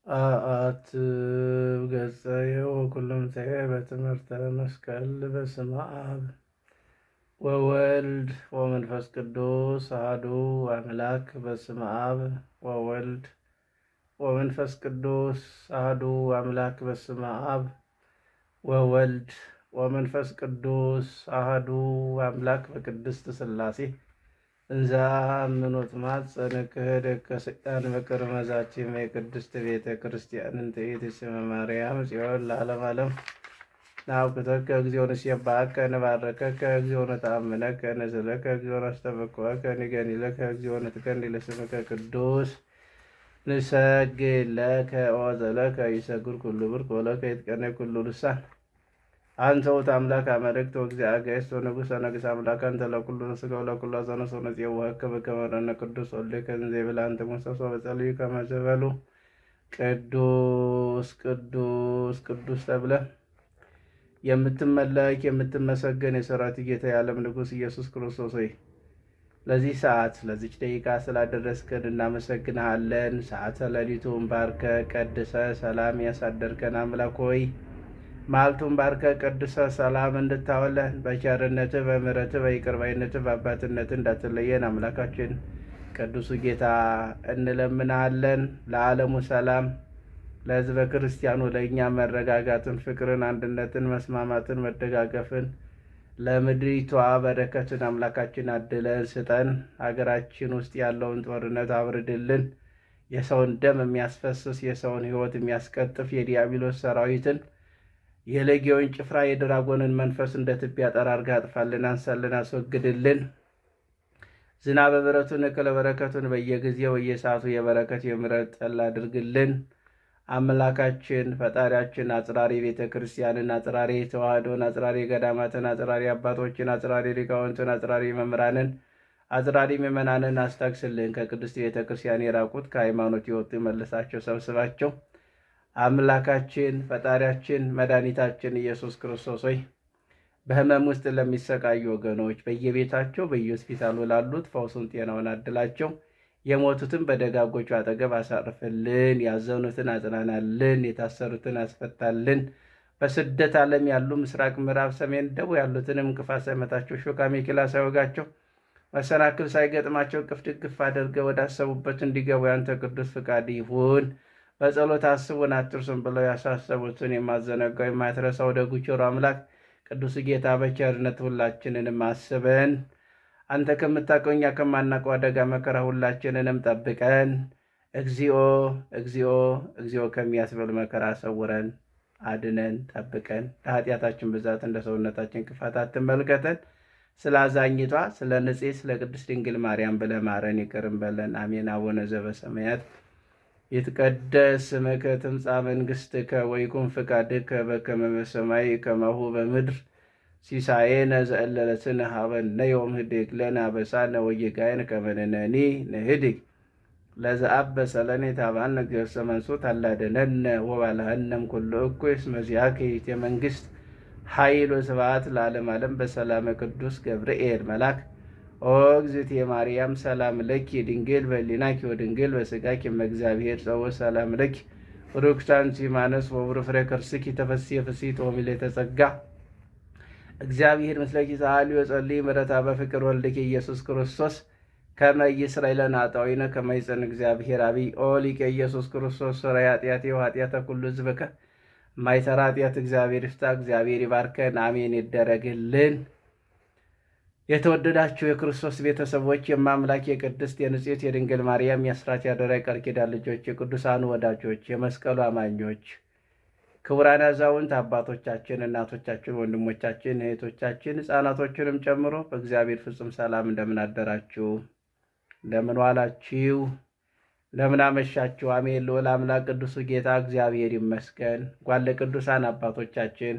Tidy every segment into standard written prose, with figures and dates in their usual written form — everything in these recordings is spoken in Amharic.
አት ገጸ ወኩልንተ በትምህርተ መስቀል በስመ አብ ወወልድ ወመንፈስ ቅዱስ አሐዱ አምላክ። በስመ አብ ወወልድ ወመንፈስ ቅዱስ አሐዱ አምላክ። በስመ አብ ወወልድ ወመንፈስ ቅዱስ አሐዱ አምላክ። በቅድስት ሥላሴ እንዘ አምኖት ማጸንክህ ደቀ ስቃን በቅር መዛችም የቅድስት ቤተ ክርስቲያን እንተይት ስመ ማርያም ጽዮን ለዓለም ዓለም ናውቅተከ እግዚኦ ንሴብሐከ ንባርከከ እግዚኦ ነተአምነከ ንስእለከ እግዚኦ ናስተበቅዐከ ንገኒለከ እግዚኦ ንትቀኒ ለስምከ ቅዱስ ንሰግድ ለከ ወዘለከ ይሰግድ ኩሉ ብርክ ወለከ ይትቀነይ ኩሉ ልሳን አንተ ውእቱ አምላክ አመልክት ወእግዚአ አጋዕዝት ወንጉሠ ነገሥት አምላክ አንተ ለኩሉ ነሥጋ ወለኩሉ አዛነ ወነፄውዐከ በከመ ረድኤነ ቅዱስ ወልድከ እንዘ ይቤላ አንተ ሙሰሶ በጸልዩ ከመ ዘበሉ ቅዱስ ቅዱስ ቅዱስ ተብለህ የምትመለክ የምትመሰገን የሠራዊት ጌታ የዓለም ንጉሥ ኢየሱስ ክርስቶስ ሆይ ለዚህ ሰዓት ለዚች ደቂቃ ስላደረስከን እናመሰግንሃለን። ሰዓተ ሌሊቱን ባርከ ቀድሰ ሰላም ያሳደርከን አምላክ ሆይ መዓልቱን ባርከ ቀድሰ ሰላም እንድታወለን በቸርነትህ በምሕረትህ በይቅር ባይነትህ በአባትነትህ እንዳትለየን አምላካችን ቅዱሱ ጌታ እንለምናለን። ለዓለሙ ሰላም፣ ለሕዝበ ክርስቲያኑ ለእኛ መረጋጋትን፣ ፍቅርን፣ አንድነትን፣ መስማማትን፣ መደጋገፍን ለምድሪቷ በረከትን አምላካችን አድለን ስጠን። ሀገራችን ውስጥ ያለውን ጦርነት አብርድልን። የሰውን ደም የሚያስፈስስ የሰውን ሕይወት የሚያስቀጥፍ የዲያብሎስ ሰራዊትን የሌጊዮን ጭፍራ የድራጎንን መንፈስ እንደ ትቢያ ጠራርጋ አጥፋልን፣ አንሳልን፣ አስወግድልን። ዝናበ ምሕረቱን እክለ በረከቱን በየጊዜው በየሰዓቱ የበረከት የምሕረት ጠል አድርግልን። አምላካችን ፈጣሪያችን አጽራሪ ቤተ ክርስቲያንን፣ አጽራሪ ተዋህዶን፣ አጽራሪ ገዳማትን፣ አጽራሪ አባቶችን፣ አጽራሪ ሊቃውንትን፣ አጽራሪ መምህራንን፣ አጽራሪ ምዕመናንን አስታክስልን። ከቅድስት ቤተ ክርስቲያን የራቁት ከሃይማኖት የወጡ መልሳቸው፣ ሰብስባቸው። አምላካችን ፈጣሪያችን መድኃኒታችን ኢየሱስ ክርስቶስ ሆይ በሕመም ውስጥ ለሚሰቃዩ ወገኖች በየቤታቸው በየሆስፒታሉ ላሉት ፈውሱን ጤናውን አድላቸው። የሞቱትን በደጋጎቹ አጠገብ አሳርፍልን። ያዘኑትን አጽናናልን። የታሰሩትን አስፈታልን። በስደት ዓለም ያሉ ምስራቅ፣ ምዕራብ፣ ሰሜን፣ ደቡብ ያሉትንም እንቅፋት ሳይመታቸው ሾህ አሜከላ ሳይወጋቸው መሰናክል ሳይገጥማቸው እቅፍ ድግፍ አድርገው ወዳሰቡበት እንዲገቡ ያንተ ቅዱስ ፍቃድ ይሁን። በጸሎት አስቡን አትርሱን ብለው ያሳሰቡትን የማዘነጋው የማትረሳው ደጉ ቸሩ አምላክ ቅዱስ ጌታ በቸርነት ሁላችንንም አስበን። አንተ ከምታውቀው እኛ ከማናውቀው አደጋ መከራ ሁላችንንም ጠብቀን። እግዚኦ እግዚኦ እግዚኦ ከሚያስብል መከራ ሰውረን፣ አድነን፣ ጠብቀን። ለኃጢአታችን ብዛት እንደ ሰውነታችን ክፋት አትመልከተን። ስለ አዛኝቷ ስለ ንጽሕት ስለ ቅድስት ድንግል ማርያም ብለህ ማረን፣ ይቅርም በለን። አሜን። አቡነ ዘበሰማያት ይትቀደስ ስምከ ትምጻእ መንግሥትከ ወይኩን ፍቃድከ በከመ በሰማይ ከማሁ በምድር ሲሳየነ ዘእለለትነ ሀበነ ዮም ህድግ ለነ አበሳነ ወጌጋየነ ከመ ንሕነኒ ንህድግ ለዘአበሰ ለነ ኢታብአነ ገሰ መንሱት አላደነነ ወባልሐነም ኩሉ እኩይ እስመ ዚአከ ይእቲ መንግሥት ኃይል ወስብሐት ለዓለመ ዓለም። በሰላመ ቅዱስ ገብርኤል መልአክ ኦ እግዝእትየ ማርያም ሰላም ለኪ ድንግል በሊናኪ ወድንግል በሥጋኪ እመእግዚአብሔር ጸወ ሰላም ለኪ ርኩት አንቲ እማነስ ወቡሩክ ፍሬ ከርስኪ ተፈሥሒ ፍሥሕት ወምልዕተ ጸጋ እግዚአብሔር ምስለኪ ሰአሊ ወጸልዪ ምሕረታ በፍቅር ወልድኪ ኢየሱስ ክርስቶስ ከመ ይስረይ ለነ ኃጣውኢነ ከመ ይጼን እግዚአብሔር አብይ ኦ ሊቀ ኢየሱስ ክርስቶስ ሠራይ ኃጢአቴ ወኃጢአተ ኩሉ ሕዝብከ ማይሠራ ኃጢአት እግዚአብሔር ይፍታ። እግዚአብሔር ይባርከን። አሜን ይደረግልን። የተወደዳችሁ የክርስቶስ ቤተሰቦች የማምላክ የቅድስት የንጽሕት የድንግል ማርያም የአስራት ያደራ የቃል ኪዳን ልጆች የቅዱሳኑ ወዳጆች የመስቀሉ አማኞች ክቡራን አዛውንት አባቶቻችን፣ እናቶቻችን፣ ወንድሞቻችን፣ እህቶቻችን ሕፃናቶችንም ጨምሮ በእግዚአብሔር ፍጹም ሰላም እንደምን አደራችሁ? እንደምን ዋላችሁ? እንደምን አመሻችሁ? አሜን። ልዑል አምላክ ቅዱሱ ጌታ እግዚአብሔር ይመስገን። ጓለ ቅዱሳን አባቶቻችን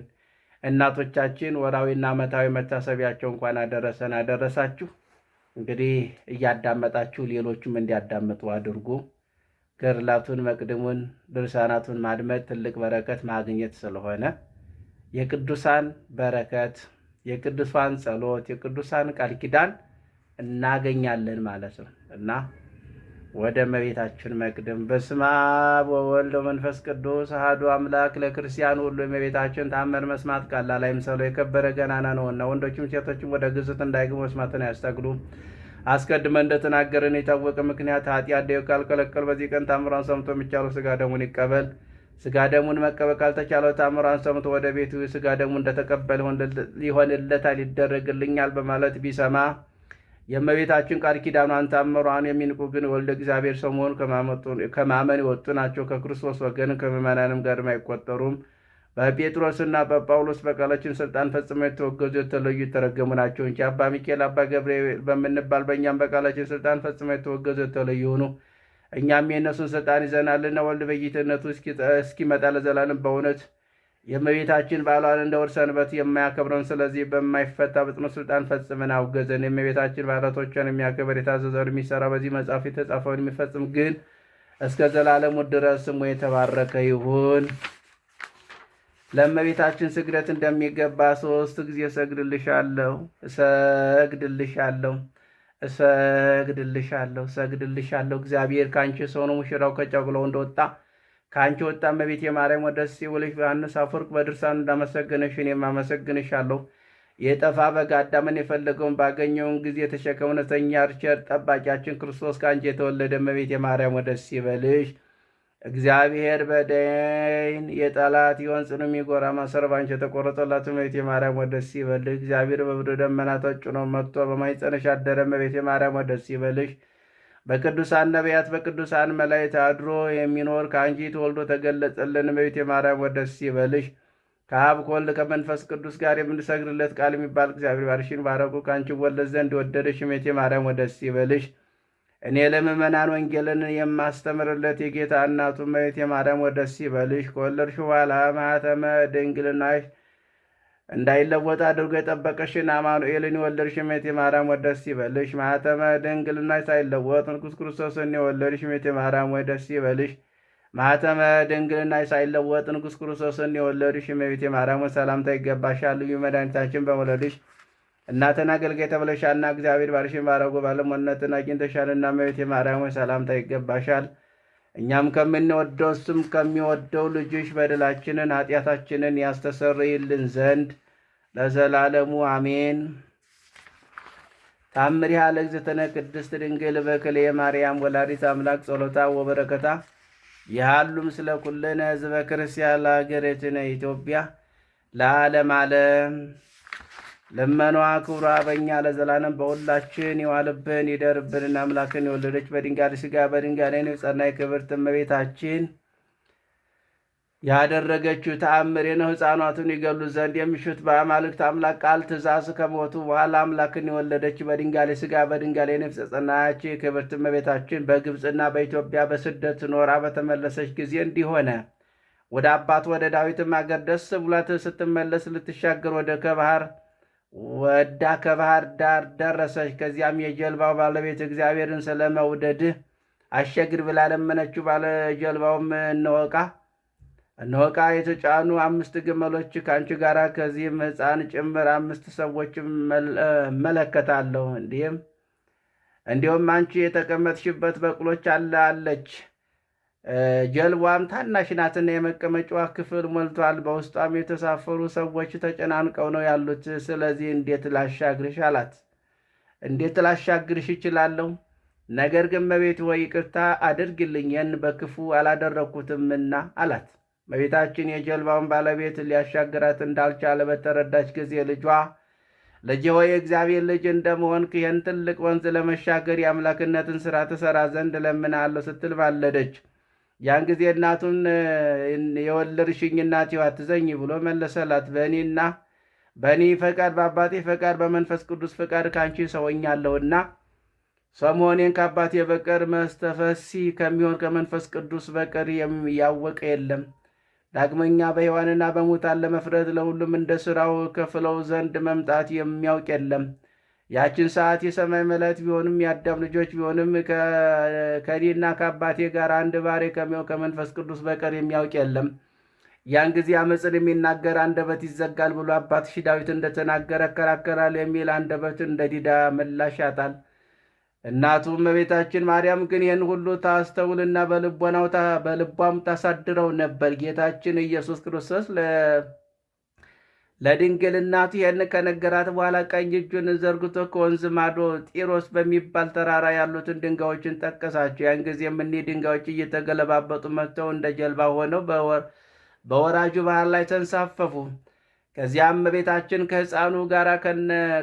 እናቶቻችን ወራዊና ዓመታዊ መታሰቢያቸው እንኳን አደረሰን አደረሳችሁ። እንግዲህ እያዳመጣችሁ ሌሎቹም እንዲያዳምጡ አድርጉ። ገድላቱን፣ መቅድሙን፣ ድርሳናቱን ማድመጥ ትልቅ በረከት ማግኘት ስለሆነ የቅዱሳን በረከት፣ የቅዱሳን ጸሎት፣ የቅዱሳን ቃል ኪዳን እናገኛለን ማለት ነው እና ወደ እመቤታችን መቅደም። በስመ አብ ወወልድ ወመንፈስ ቅዱስ አሐዱ አምላክ። ለክርስቲያን ሁሉ የእመቤታችን ተአምር መስማት ቀላል አይምሰለው፣ የከበረ ገናና ነውና። ወንዶችም ሴቶችም ወደ ግዝት እንዳይገቡ መስማትን ያስታግሉ። አስቀድመን እንደተናገርን የታወቀ ምክንያት ኃጢአት ደው ካልከለከል በዚህ ቀን ታምሯን ሰምቶ የሚቻለው ስጋ ደሙን ይቀበል። ስጋ ደሙን መቀበል ካልተቻለው ታምሯን ሰምቶ ወደ ቤቱ ስጋ ደሙ እንደተቀበል ሊሆንለታል ይደረግልኛል በማለት ቢሰማ የእመቤታችን ቃል ኪዳኗን ታምሯን የሚንቁ ግን ወልደ እግዚአብሔር ሰው መሆኑን ከማመን የወጡ ናቸው። ከክርስቶስ ወገን ከምዕመናንም ጋር አይቆጠሩም። በጴጥሮስና በጳውሎስ በቃላችን ስልጣን ፈጽመው የተወገዙ የተለዩ የተረገሙ ናቸው እንጂ አባ ሚካኤል፣ አባ ገብርኤል በምንባል በእኛም በቃላችን ስልጣን ፈጽመው የተወገዙ የተለዩ ሆኑ። እኛም የእነሱን ስልጣን ይዘናልና ወልድ በጌትነቱ እስኪመጣ ለዘላለም በእውነት የእመቤታችን በዓሏን እንደ ወር ሰንበት የማያከብረውን ስለዚህ በማይፈታ በጽኑ ስልጣን ፈጽመን አውገዘን። የእመቤታችን በዓላቶቿን የሚያከብር የታዘዘውን የሚሰራ በዚህ መጽሐፍ የተጻፈውን የሚፈጽም ግን እስከ ዘላለሙ ድረስ ስሙ የተባረከ ይሁን። ለእመቤታችን ስግደት እንደሚገባ 3 ጊዜ እሰግድልሻለሁ፣ እሰግድልሻለሁ፣ እሰግድልሻለሁ፣ እሰግድልሻለሁ። እግዚአብሔር ከአንቺ ሰው ነው፣ ሙሽራው ከጨጉላው እንደወጣ ከአንቺ ወጣ። እመቤቴ ማርያም ወደ ደስ ይበልሽ። ዮሐንስ አፈወርቅ በድርሳኑ እንዳመሰገነሽ እኔም አመሰግንሻለሁ። የጠፋ በግ አዳምን የፈለገውን ባገኘውን ጊዜ የተሸከመ እውነተኛ ቸር ጠባቂያችን ክርስቶስ ከአንቺ የተወለደ እመቤቴ ማርያም ወደ ደስ ይበልሽ። እግዚአብሔር በደይን የጠላት ይሆን ጽኑ የሚጎራ ማሰሮ ባንቺ የተቆረጠላት እመቤቴ ማርያም ወደ ደስ ይበልሽ። እግዚአብሔር በብርደ ደመና ተጭኖ መጥቶ በማኅፀንሽ አደረ እመቤቴ ማርያም ወደ ደስ ይበልሽ። በቅዱሳን ነቢያት በቅዱሳን መላእክት አድሮ የሚኖር ከአንቺ ተወልዶ ተገለጸልን እመቤቴ ማርያም ወደ ደስ ይበልሽ። ከአብ ከወልድ ከመንፈስ ቅዱስ ጋር የምንሰግድለት ቃል የሚባል እግዚአብሔር ባርሽን ባረኩ ከአንቺ ወለድ ዘንድ የወደደሽ እመቤቴ ማርያም ወደ ደስ ይበልሽ። እኔ ለምእመናን ወንጌልን የማስተምርለት የጌታ እናቱ እመቤቴ ማርያም ወደ ደስ ይበልሽ። ከወለድሽ በኋላ ማኅተመ ድንግልናሽ እንዳይለወጥ አድርጎ የጠበቀሽን አማኑኤልን የወለድሽ እመቤቴ ማርያም ወደ ደስ ይበልሽ። ማኅተመ ድንግልናሽ ሳይለወጥ ንጉሥ ክርስቶስን የወለድሽ እመቤቴ ማርያም ወደ ደስ ይበልሽ። ማኅተመ ድንግልናሽ ሳይለወጥ ንጉሥ ክርስቶስን የወለድሽ እመቤቴ ማርያም ሰላምታ ይገባሻል። ልዩ መድኃኒታችን በመውለድሽ እናትን አገልጋይ ተብለሻልና እግዚአብሔር ባርሽን ባረጎ ባለሟልነትን አግኝተሻልና እመቤቴ ማርያም ሰላምታ ይገባሻል። እኛም ከምንወደው እሱም ከሚወደው ልጅሽ በደላችንን ኃጢአታችንን ያስተሰርይልን ዘንድ ለዘላለሙ አሜን። ታምሪሃ ለእግዝእትነ ቅድስት ድንግል በክልኤ ማርያም ወላዲተ አምላክ ጸሎታ ወበረከታ ይሃሉ ምስለ ኩልነ ሕዝበ ክርስቲያን ለሀገሪትነ ኢትዮጵያ ለዓለም ዓለም። ለመኗ ክብሯ በእኛ ለዘላለም በሁላችን ይዋልብን ይደርብን። አምላክን የወለደች በድንጋሌ ሥጋ በድንጋሌ ነፍስ ጸናች ክብርት እመቤታችን ያደረገችው ተአምር ነው። ሕፃናቱን ይገሉ ዘንድ የሚሹት በአማልክት አምላክ ቃል ትእዛዝ ከሞቱ በኋላ አምላክን የወለደች በድንጋሌ ሥጋ በድንጋሌ ነፍስ ጸናች ክብርት እመቤታችን በግብፅና በኢትዮጵያ በስደት ኖራ በተመለሰች ጊዜ እንዲሆነ ወደ አባት ወደ ዳዊትም አገር ደስ ብሏት ስትመለስ ልትሻገር ወዳ ከባህር ዳር ደረሰች። ከዚያም የጀልባው ባለቤት እግዚአብሔርን ስለመውደድህ አሸግር ብላ ለመነችው። ባለጀልባውም እነሆ ዕቃ የተጫኑ 5 ግመሎች ከአንቺ ጋር ከዚህም ሕፃን ጭምር 5 ሰዎች እመለከታለሁ። እንዲሁም አንቺ የተቀመጥሽበት በቅሎች አለች። ጀልባዋም ታናሽ ናትና የመቀመጫዋ ክፍል ሞልቷል። በውስጧም የተሳፈሩ ሰዎች ተጨናንቀው ነው ያሉት። ስለዚህ እንዴት ላሻግርሽ አላት። እንዴት ላሻግርሽ እችላለሁ? ነገር ግን እመቤት ወይ ይቅርታ አድርግልኝ፣ ይህን በክፉ አላደረግኩትምና አላት። እመቤታችን የጀልባውን ባለቤት ሊያሻግራት እንዳልቻለ በተረዳች ጊዜ ልጄ ሆይ የእግዚአብሔር ልጅ እንደመሆንክ ይህን ትልቅ ወንዝ ለመሻገር የአምላክነትን ሥራ ትሠራ ዘንድ እለምንሃለሁ ስትል ባለደች። ያን ጊዜ እናቱን የወለድሽኝ እናቴ አትዘኝ ብሎ መለሰላት። በእኔ ፈቃድ በአባቴ ፈቃድ በመንፈስ ቅዱስ ፈቃድ ከአንቺ ሰውኛለሁና ሰው መሆኔን ከአባቴ በቀር መስተፈሲ ከሚሆን ከመንፈስ ቅዱስ በቀር ያወቀ የለም። ዳግመኛ በሕያዋንና በሙታን ለመፍረድ ለሁሉም እንደ ሥራው ከፍለው ዘንድ መምጣት የሚያውቅ የለም። ያችን ሰዓት የሰማይ መላእክት ቢሆንም የአዳም ልጆች ቢሆንም ከእኔና ከአባቴ ጋር አንድ ባሕርይ ከሚሆን ከመንፈስ ቅዱስ በቀር የሚያውቅ የለም። ያን ጊዜ ዓመፅን የሚናገር አንደበት ይዘጋል ብሎ አባትሽ ዳዊት እንደተናገረ እከራከራለሁ የሚል አንደበት እንደ ዲዳ ምላሽ ያጣል። እናቱ እመቤታችን ማርያም ግን ይህን ሁሉ ታስተውልና በልቧም ታሳድረው ነበር። ጌታችን ኢየሱስ ክርስቶስ ለድንግል እናቱ ይህን ከነገራት በኋላ ቀኝ እጁን ዘርግቶ ከወንዝ ማዶ ጢሮስ በሚባል ተራራ ያሉትን ድንጋዮችን ጠቀሳቸው። ያን ጊዜም እኒህ ድንጋዮች እየተገለባበጡ መጥተው እንደ ጀልባ ሆነው በወራጁ ባህር ላይ ተንሳፈፉ። ከዚያም እመቤታችን ከሕፃኑ ጋር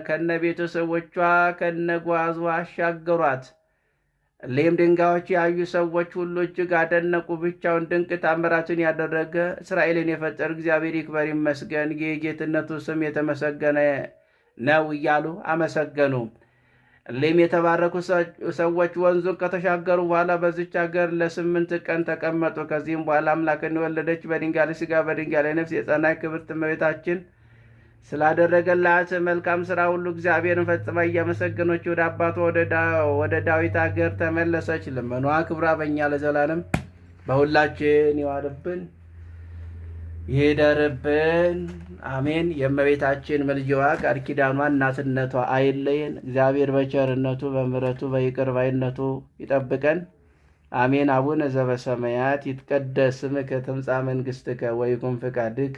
ከነ ቤተሰቦቿ ከነጓዙ አሻገሯት። እሊህም ድንጋዮች ያዩ ሰዎች ሁሉ እጅግ አደነቁ። ብቻውን ድንቅ ታምራትን ያደረገ እስራኤልን የፈጠረ እግዚአብሔር ይክበር ይመስገን፣ የጌትነቱ ስም የተመሰገነ ነው እያሉ አመሰገኑ። እሊህም የተባረኩ ሰዎች ወንዙን ከተሻገሩ በኋላ በዚች አገር ለ8 ቀን ተቀመጡ። ከዚህም በኋላ አምላክን የወለደች በድንጋሌ ሥጋ በድንጋሌ ነፍስ የጸናች ክብርት እመቤታችን ስላደረገላት መልካም ሥራ ሁሉ እግዚአብሔርን ፈጽማ እያመሰገነች ወደ አባቷ ወደ ዳዊት አገር ተመለሰች። ልመኗ ክብራ በእኛ ለዘላለም በሁላችን ይዋልብን ይደርብን፣ አሜን። የእመቤታችን ምልጃዋ ቃል ኪዳኗ እናትነቷ አይለየን። እግዚአብሔር በቸርነቱ በምሕረቱ በይቅር ባይነቱ ይጠብቀን፣ አሜን። አቡነ ዘበሰማያት ይትቀደስ ስምከ ትምጻእ መንግሥትከ ወይኩን ፈቃድከ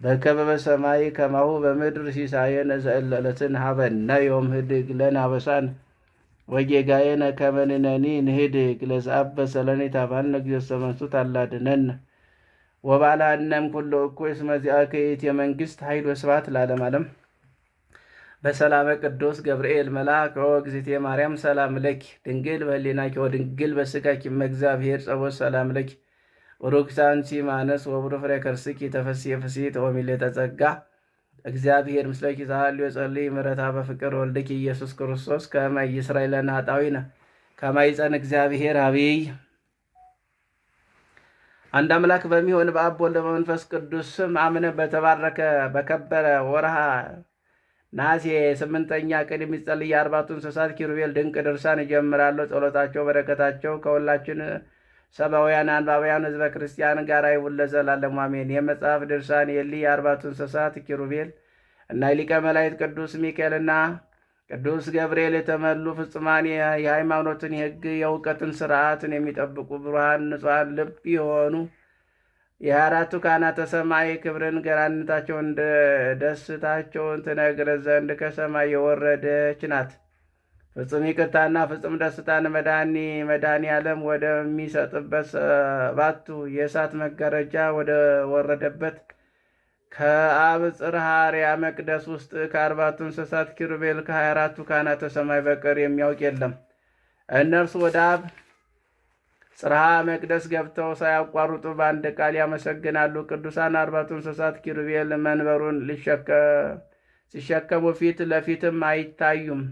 በከመ በሰማይ ከማሁ በምድር ሲሳየነ ዘለለዕለትነ ሀበነ ዮም ህድግ ለነ አበሳነ ወጌጋየነ ከመ ንሕነኒ ንህድግ ለዘአበሰ ለነ ኢታብአነ እግዚእሰ መንሱት አላድኅነነ ወባልሐነም ኩሉ እኩይ እስመ ዚአከ ይእቲ መንግሥት ኃይል ወስብሐት ለዓለመ ዓለም። በሰላመ ቅዱስ ገብርኤል መልአክ ወእግዝእትየ ማርያም ሰላም ለኪ ድንግል በኅሊናኪ ወድንግል በሥጋኪ እመ እግዚአብሔር ጸባኦት ሰላም ለኪ ቡሩክት አንቲ እምአንስት ወቡሩክ ፍሬ ከርሥኪ ተፈሥሒ ፍሥሕት ወምልዕተ ጸጋ እግዚአብሔር ምስለኪ ተሐልዮ ጸልዪ ምሕረታ በፍቅር ወልድኪ ኢየሱስ ክርስቶስ ከመ ይሥረይ ለነ ኃጣውኢነ ከመ ይጸን እግዚአብሔር አብይ። አንድ አምላክ በሚሆን በአብ ወልድ በመንፈስ ቅዱስ ስም አምነን በተባረከ በከበረ ወርሃ ነሐሴ 8ኛ ቀን የሚጸልይ የአርባቱ እንስሳት ኪሩቤል ድንቅ ድርሳን እጀምራለሁ። ጸሎታቸው በረከታቸው ከሁላችን ሰብአውያን አንባቢያን ሕዝበ ክርስቲያን ጋር ይሁን ለዘላለሙ አሜን። የመጽሐፍ ድርሳን የሊ የአርባቱ እንስሳት ኪሩቤል እና ሊቀ መላእክት ቅዱስ ሚካኤልና ቅዱስ ገብርኤል የተመሉ ፍጹማን የሃይማኖትን የሕግ የእውቀትን ስርዓትን የሚጠብቁ ብሩሃን ንጹሐን ልብ የሆኑ የ24ቱ ካህናተ ሰማይ ክብርን ገናንነታቸውን ደስታቸውን ትነግር ዘንድ ከሰማይ የወረደች ናት። ፍጹም ይቅርታና ፍጹም ደስታን መድኃኔ ዓለም ወደሚሰጥበት ሰባቱ የእሳት መጋረጃ ወደ ወረደበት ከአብ ጽርሐ አርያም መቅደስ ውስጥ ከአርባቱ እንስሳት ኪሩቤል ከ24ቱ ካህናተ ሰማይ በቀር የሚያውቅ የለም። እነርሱ ወደ አብ ጽርሐ መቅደስ ገብተው ሳያቋርጡ በአንድ ቃል ያመሰግናሉ። ቅዱሳን አርባቱ እንስሳት ኪሩቤል መንበሩን ሲሸከሙ ፊት ለፊትም አይተያዩም።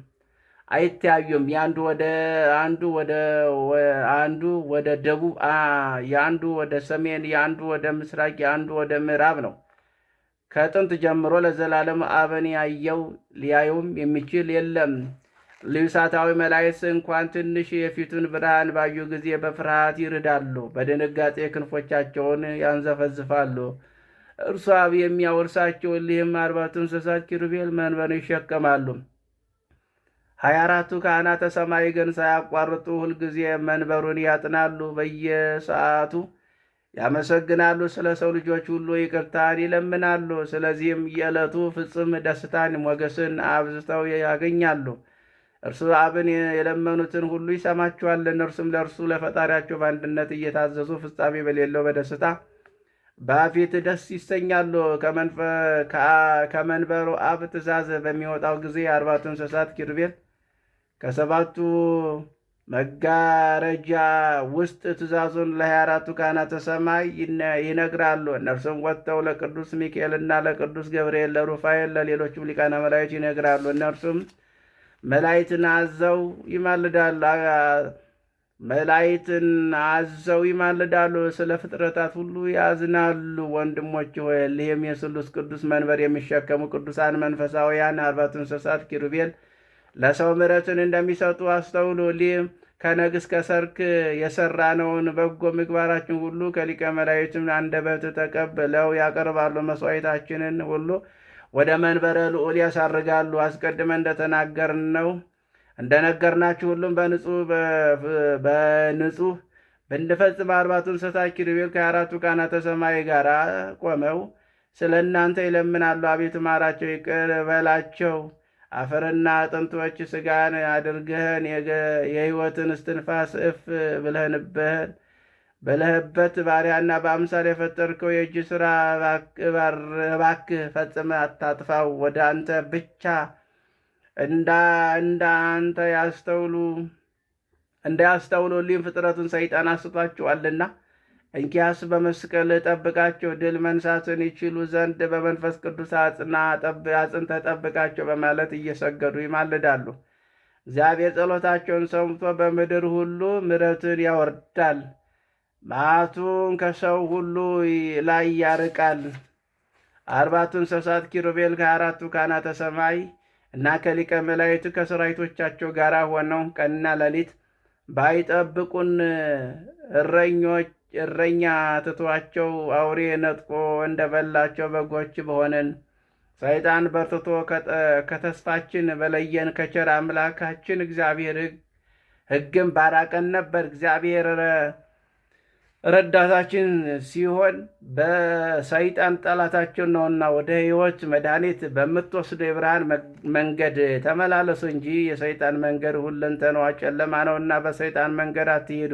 አንዱ ወደ ደቡብ፣ የአንዱ ወደ ሰሜን፣ የአንዱ ወደ ምስራቅ፣ የአንዱ ወደ ምዕራብ ነው። ከጥንት ጀምሮ ለዘላለም አብን ሊያየውም የሚችል የለም። ልብሳታዊ መላእክት እንኳን ትንሽ የፊቱን ብርሃን ባዩ ጊዜ በፍርሃት ይርዳሉ፣ በድንጋጤ ክንፎቻቸውን ያንዘፈዝፋሉ። እርሱ አብ የሚያወርሳቸው እሊህም አርባቱ እንስሳት ኪሩቤል መንበርን ይሸከማሉ። 24ቱ ካህናተ ሰማይ ግን ሳያቋርጡ ሁልጊዜ መንበሩን ያጥናሉ፣ በየሰዓቱ ያመሰግናሉ፣ ስለ ሰው ልጆች ሁሉ ይቅርታን ይለምናሉ። ስለዚህም የዕለቱ ፍጹም ደስታን ሞገስን አብዝተው ያገኛሉ። እርሱ አብን የለመኑትን ሁሉ ይሰማቸዋል። እነርሱም ለእርሱ ለፈጣሪያቸው በአንድነት እየታዘዙ ፍጻሜ በሌለው በደስታ በፊት ደስ ይሰኛሉ። ከመንበሩ አብ ትእዛዝ በሚወጣው ጊዜ የአርባቱ እንስሳት ኪሩቤል ከሰባቱ መጋረጃ ውስጥ ትእዛዙን ለ24ቱ ካህናተ ሰማይ ይነግራሉ። እነርሱም ወጥተው ለቅዱስ ሚካኤልና ለቅዱስ ገብርኤል፣ ለሩፋኤል፣ ለሌሎችም ሊቃነ መላእክት ይነግራሉ። እነርሱም መላእክትን አዘው ይማልዳሉ፣ ስለ ፍጥረታት ሁሉ ያዝናሉ። ወንድሞች ሆይ እሊህም የስሉስ ቅዱስ መንበር የሚሸከሙ ቅዱሳን መንፈሳውያን አርባቱ እንስሳት ኪሩቤል ለሰው ምሕረትን እንደሚሰጡ አስተውሉ። እሊህም ከነግስ ከሰርክ የሰራነውን በጎ ምግባራችን ሁሉ ከሊቀ መላእክትም አንደበት ተቀብለው ያቀርባሉ። መስዋዕታችንን ሁሉ ወደ መንበረ ልዑል ያሳርጋሉ። አስቀድመን እንደተናገርነው እንደነገርናችሁ ሁሉም በንጹህ ብንፈጽም 40ቱ እንስሳት ኪሩቤል ከ24ቱ ካህናተ ሰማይ ጋር ቆመው ስለ እናንተ ይለምናሉ። አቤቱ ማራቸው፣ ይቅር በላቸው። አፈርና አጥንቶች ሥጋን አድርገህን የሕይወትን እስትንፋስ እፍ ብለህበት ባሪያና በአምሳል የፈጠርከው የእጅ ሥራ እባክህ ፈጽመ አታጥፋው። ወደ አንተ ብቻ እንዳንተ እንዳያስተውሉልኝ ፍጥረቱን ሰይጣን አስቷቸዋልና። እንኪያስ በመስቀል ጠብቃቸው፣ ድል መንሳትን ይችሉ ዘንድ በመንፈስ ቅዱስ አጽንተህ ጠብቃቸው በማለት እየሰገዱ ይማልዳሉ። እግዚአብሔር ጸሎታቸውን ሰምቶ በምድር ሁሉ ምሕረትን ያወርዳል፣ መዓቱን ከሰው ሁሉ ላይ ያርቃል። 40ቱ እንስሳት ኪሩቤል ከ24ቱ ካህናተ ሰማይ እና ከሊቀ መላእክት ከሠራዊቶቻቸው ጋር ሆነው ቀንና ሌሊት ባይጠብቁን እረኛ ትቷቸው አውሬ ነጥቆ እንደበላቸው በጎች በሆንን። ሰይጣን በርትቶ ከተስፋችን በለየን። ከቸር አምላካችን እግዚአብሔር ሕግም ባራቀን ነበር። እግዚአብሔር ረዳታችን ሲሆን በሰይጣን ጠላታችን ነውና ወደ ሕይወት መድኃኒት በምትወስደው የብርሃን መንገድ ተመላለሱ እንጂ የሰይጣን መንገድ ሁለንተናዋ ጨለማ ነውና በሰይጣን መንገድ አትሄዱ።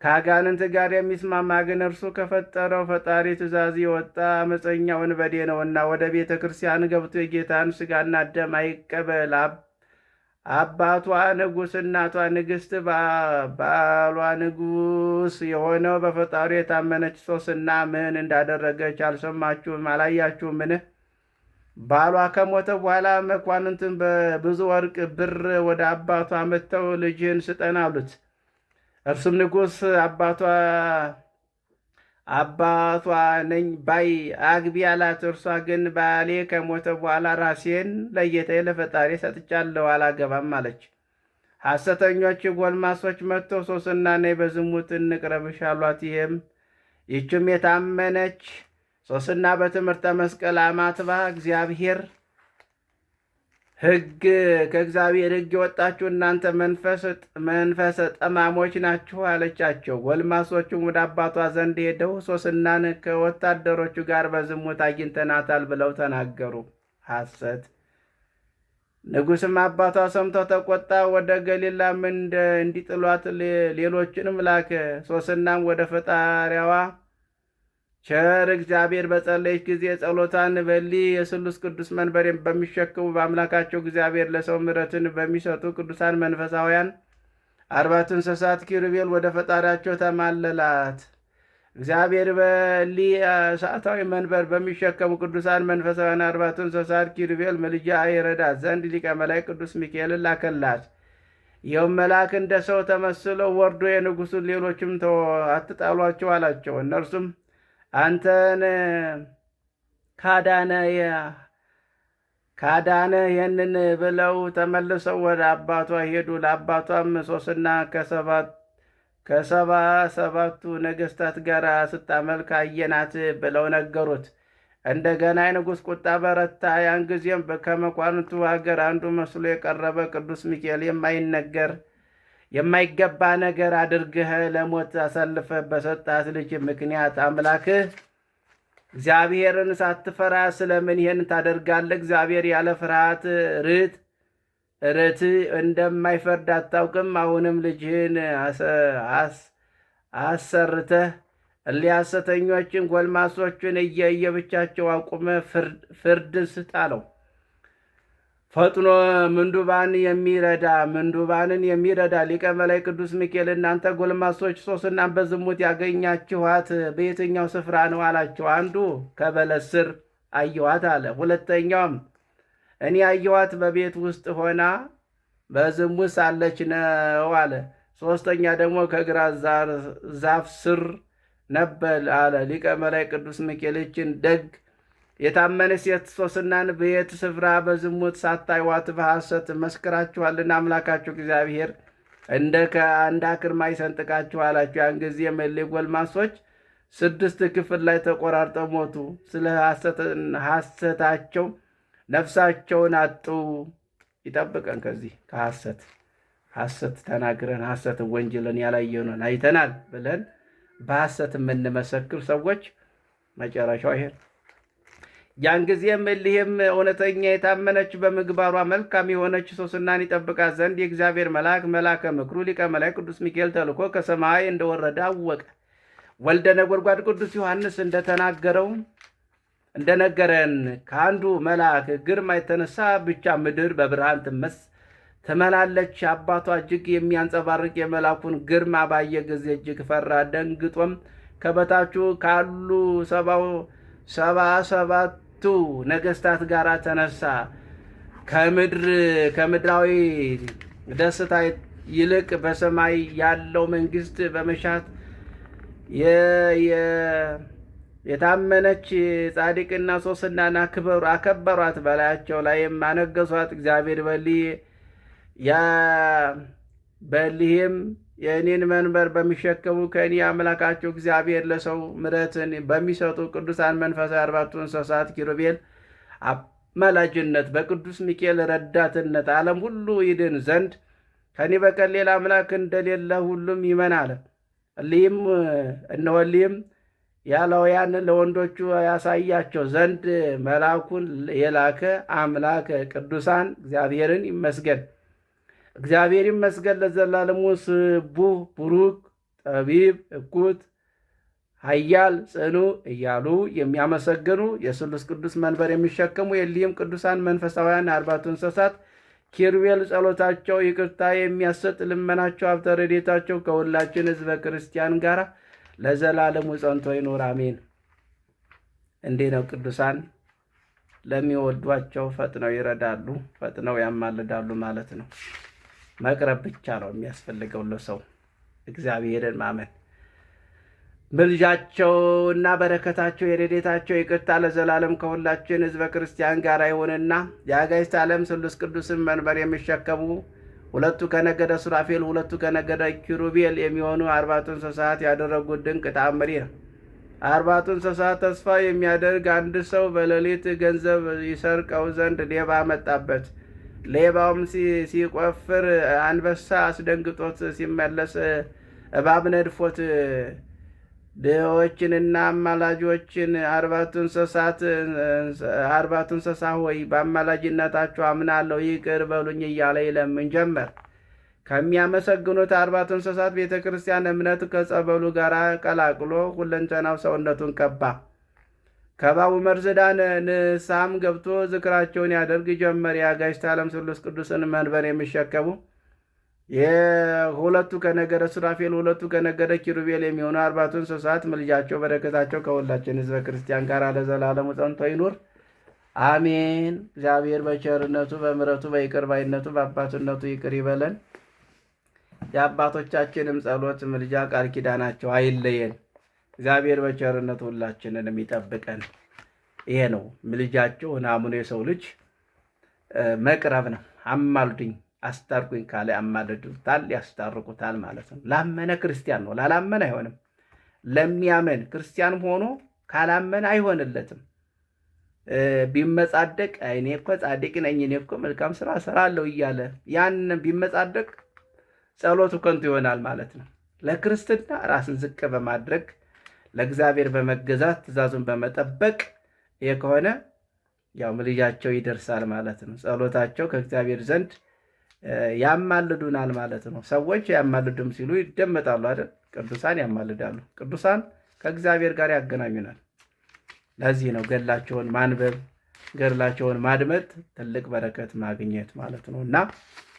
ከአጋንንት ጋር የሚስማማ ግን እርሱ ከፈጠረው ፈጣሪ ትእዛዝ የወጣ አመፀኛ ወንበዴ ነውና ወደ ቤተ ክርስቲያን ገብቶ የጌታን ሥጋና ደም አይቀበል። አባቷ ንጉሥ፣ እናቷ ንግሥት፣ ባሏ ንጉሥ የሆነው በፈጣሪ የታመነች ሶስና ምን እንዳደረገች አልሰማችሁም? አላያችሁምን? ባሏ ከሞተ በኋላ መኳንንትን በብዙ ወርቅ ብር ወደ አባቷ መጥተው ልጅህን ስጠን አሉት። እርሱም ንጉሥ አባቷ ነኝ ባይ አግቢ አላት። እርሷ ግን ባሌ ከሞተ በኋላ ራሴን ለጌታዬ ለፈጣሪ ሰጥቻለሁ፣ አላገባም አለች። ሐሰተኞች ጎልማሶች መጥተው ሶስና ነይ በዝሙት እንቅረብሽ አሏት። ይህችም የታመነች ሶስና በትምህርተ መስቀል አማትባ ከእግዚአብሔር ሕግ የወጣችሁ እናንተ መንፈሰ ጠማሞች ናችሁ አለቻቸው። ጎልማሶቹም ወደ አባቷ ዘንድ ሄደው ሶስናን ከወታደሮቹ ጋር በዝሙት አግኝተናታል ብለው ተናገሩ። ሐሰት። ንጉሥም አባቷ ሰምቶ ተቆጣ። ወደ ገሊላም እንዲጥሏት ሌሎችንም ላከ። ሶስናም ወደ ፈጣሪያዋ ቸር እግዚአብሔር በጸለየች ጊዜ ጸሎታን በሊ የስሉስ ቅዱስ መንበሬን በሚሸክሙ በአምላካቸው እግዚአብሔር ለሰው ምሕረትን በሚሰጡ ቅዱሳን መንፈሳውያን 40ቱ እንስሳት ኪሩቤል ወደ ፈጣሪያቸው ተማለላት። እግዚአብሔር በሊ እሳታዊ መንበር በሚሸከሙ ቅዱሳን መንፈሳውያን 40ቱ እንስሳት ኪሩቤል ምልጃ ይረዳት ዘንድ ሊቀ መላእክት ቅዱስ ሚካኤልን ላከላት። ይኸውም መልአክ እንደ ሰው ተመስለው ወርዶ የንጉሡን ሌሎችም አትጣሏቸው አላቸው። እነርሱም አንተን ካዳነ ይህንን ብለው ተመልሰው ወደ አባቷ ሄዱ። ለአባቷም ሶስና ከሰባ ሰባቱ ነገሥታት ጋር ስታመልክ አየናት ብለው ነገሩት። እንደገና የንጉሥ ቁጣ በረታ። ያን ጊዜም ከመኳንንቱ ሀገር አንዱ መስሎ የቀረበ ቅዱስ ሚካኤል የማይገባ ነገር አድርገህ ለሞት አሳልፈህ በሰጣት ልጅ ምክንያት አምላክህ እግዚአብሔርን ሳትፈራ ስለምን ይህን ታደርጋለህ? እግዚአብሔር ያለ ፍርሃት ርት እንደማይፈርድ አታውቅም? አሁንም ልጅህን አሰርተህ እሊህ ሐሰተኞችን ጎልማሶችን እየብቻቸው አቁመህ ፍርድ ስጥ አለው። ፈጥኖ ምንዱባንን የሚረዳ ሊቀ መላእክት ቅዱስ ሚካኤል እናንተ ጎልማሶች ሶስናን በዝሙት ያገኛችኋት በየትኛው ስፍራ ነው አላቸው። አንዱ ከበለስ ስር አየኋት አለ። ሁለተኛውም እኔ አየኋት በቤት ውስጥ ሆና በዝሙት ሳለች ነው አለ። ሦስተኛ ደግሞ ከግራ ዛፍ ስር ነበር አለ። ሊቀ መላእክት ቅዱስ ሚካኤልችን ደግ የታመነች ሴት ሶስናን በየት ስፍራ በዝሙት ሳታዩዋት በሐሰት መስክራችኋልና አምላካችሁ እግዚአብሔር እንደ አክርማ ይሰንጥቃችሁ አላቸው። ያን ጊዜ እሊህ ጎልማሶች 6 ክፍል ላይ ተቆራርጠው ሞቱ። ስለ ሐሰታቸው ነፍሳቸውን አጡ። ይጠብቀን ከዚህ ሐሰት ተናግረን ሐሰት ወንጅለን ያላየነውን አይተናል ብለን በሐሰት የምንመሰክር ሰዎች መጨረሻው ይሄ። ያን ጊዜም እሊህም እውነተኛ የታመነች በምግባሯ መልካም የሆነች ሶስናን ይጠብቃት ዘንድ የእግዚአብሔር መልአክ መልአከ ምክሩ ሊቀ መላእክት ቅዱስ ሚካኤል ተልኮ ከሰማይ እንደወረደ አወቀ። ወልደ ነጎድጓድ ቅዱስ ዮሐንስ እንደነገረን ከአንዱ መልአክ ግርማ የተነሳ ብቻ ምድር በብርሃን ትመላለች። አባቷ እጅግ የሚያንጸባርቅ የመልአኩን ግርማ ባየ ጊዜ እጅግ ፈራ። ደንግጦም ከበታቹ ካሉ 77ቱ ነገስታት ጋር ተነሳ። ከምድራዊ ደስታ ይልቅ በሰማይ ያለው መንግስት በመሻት የታመነች ጻድቅና ሶስናን አከበሯት። በላያቸው ላይም አነገሷት። እግዚአብሔር በሊህም የእኔን መንበር በሚሸከሙ ከእኔ አምላካቸው እግዚአብሔር ለሰው ምሕረትን በሚሰጡ ቅዱሳን መንፈሳዊ 4ቱ እንስሳት ኪሩቤል አማላጅነት በቅዱስ ሚካኤል ረዳትነት ዓለም ሁሉ ይድን ዘንድ ከኔ በቀር ሌላ አምላክ እንደሌለ ሁሉም ይመን አለ። እሊህም ያለውያን ለወንዶቹ ያሳያቸው ዘንድ መልአኩን የላከ አምላክ ቅዱሳን እግዚአብሔር ይመስገን ለዘላለሙ። ስቡሕ ቡሩክ ጠቢብ እኩት ኃያል ጽኑ እያሉ የሚያመሰግኑ የስሉስ ቅዱስ መንበር የሚሸከሙ የእሊህም ቅዱሳን መንፈሳውያን 4ቱ እንስሳት ኪሩቤል ጸሎታቸው ይቅርታ የሚያሰጥ ልመናቸው ሀብተ ረድኤታቸው ከሁላችን ሕዝበ ክርስቲያን ጋር ለዘላለሙ ጸንቶ ይኑር አሜን። እንዲህ ነው ቅዱሳን ለሚወዷቸው ፈጥነው ይረዳሉ፣ ፈጥነው ያማልዳሉ ማለት ነው። መቅረብ ብቻ ነው የሚያስፈልገው ለሰው እግዚአብሔርን ማመን። ምልጃቸውና በረከታቸው የረድኤታቸው ይቅርታ ለዘላለም ከሁላችን ሕዝበ ክርስቲያን ጋር ይሁንና የአጋዕዝተ ዓለም ስሉስ ቅዱስን መንበር የሚሸከሙ 2ቱ ከነገደ ሱራፌል 2ቱ ከነገደ ኪሩቤል የሚሆኑ 4ቱ እንስሳት ያደረጉት ድንቅ ተአምር ነው። 4ቱ እንስሳት ተስፋ የሚያደርግ አንድ ሰው በሌሊት ገንዘብ ይሰርቀው ዘንድ ሌባ መጣበት። ሌባውም ሲቆፍር አንበሳ አስደንግጦት ሲመለስ እባብ ነድፎት ድሆችንና አማላጆችን 4ቱ እንስሳ ሆይ በአማላጅነታቸው አምናለሁ ይቅር በሉኝ እያለ ይለምን ጀመር። ከሚያመሰግኑት 4ቱ እንስሳት ቤተ ክርስቲያን እምነት ከጸበሉ ጋር ቀላቅሎ ሁለንተናው ሰውነቱን ቀባ። ከእባቡ መርዝ ዳነ። ንስሐም ገብቶ ዝክራቸውን ያደርግ ጀመር። የአጋዕዝተ ዓለም ስሉስ ቅዱስን መንበር የሚሸከሙ 2ቱ ከነገደ ሱራፌል 2ቱ ከነገደ ኪሩቤል የሚሆኑ 4ቱ እንስሳት ምልጃቸው በረከታቸው ከሁላችን ሕዝበ ክርስቲያን ጋር ለዘላለሙ ጸንቶ ይኑር አሜን። እግዚአብሔር በቸርነቱ በምሕረቱ በይቅር ባይነቱ በአባትነቱ ይቅር ይበለን። የአባቶቻችንም ጸሎት ምልጃ ቃል ኪዳናቸው አይለየን። እግዚአብሔር በቸርነቱ ሁላችንንም ይጠብቀን። ይሄ ነው ምልጃቸው ናሙኑ የሰው ልጅ መቅረብ ነው። አማልዱኝ አስታርቁኝ ካለ ያማልዱታል፣ ያስታርቁታል ማለት ነው። ላመነ ክርስቲያን ነው፣ ላላመነ አይሆንም። ለሚያመን ክርስቲያንም ሆኖ ካላመነ አይሆንለትም። ቢመጻደቅ እኔ እኮ ጻድቅ ነኝ፣ እኔ እኮ መልካም ስራ እሰራለሁ እያለ ያን ቢመጻደቅ ጸሎቱ ከንቱ ይሆናል ማለት ነው። ለክርስትና ራስን ዝቅ በማድረግ ለእግዚአብሔር በመገዛት ትእዛዙን በመጠበቅ ይሄ ከሆነ ያው ምልጃቸው ይደርሳል ማለት ነው። ጸሎታቸው ከእግዚአብሔር ዘንድ ያማልዱናል ማለት ነው። ሰዎች ያማልዱም ሲሉ ይደመጣሉ አይደል? ቅዱሳን ያማልዳሉ። ቅዱሳን ከእግዚአብሔር ጋር ያገናኙናል። ለዚህ ነው ገድላቸውን ማንበብ ገድላቸውን ማድመጥ ትልቅ በረከት ማግኘት ማለት ነው። እና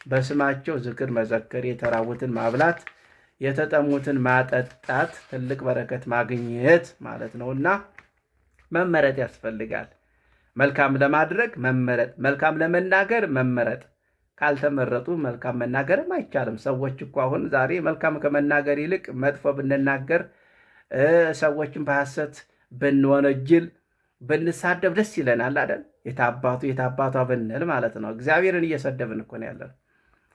በስማቸው ዝክር መዘከር፣ የተራቡትን ማብላት፣ የተጠሙትን ማጠጣት ትልቅ በረከት ማግኘት ማለት ነው። እና መመረጥ ያስፈልጋል። መልካም ለማድረግ መመረጥ፣ መልካም ለመናገር መመረጥ። ካልተመረጡ መልካም መናገርም አይቻልም። ሰዎች እኮ አሁን ዛሬ መልካም ከመናገር ይልቅ መጥፎ ብንናገር፣ ሰዎችን በሐሰት ብንወነጅል፣ ብንሳደብ ደስ ይለናል አይደል? የታባቷ ብንል ማለት ነው። እግዚአብሔርን እየሰደብን እኮ ነው ያለን።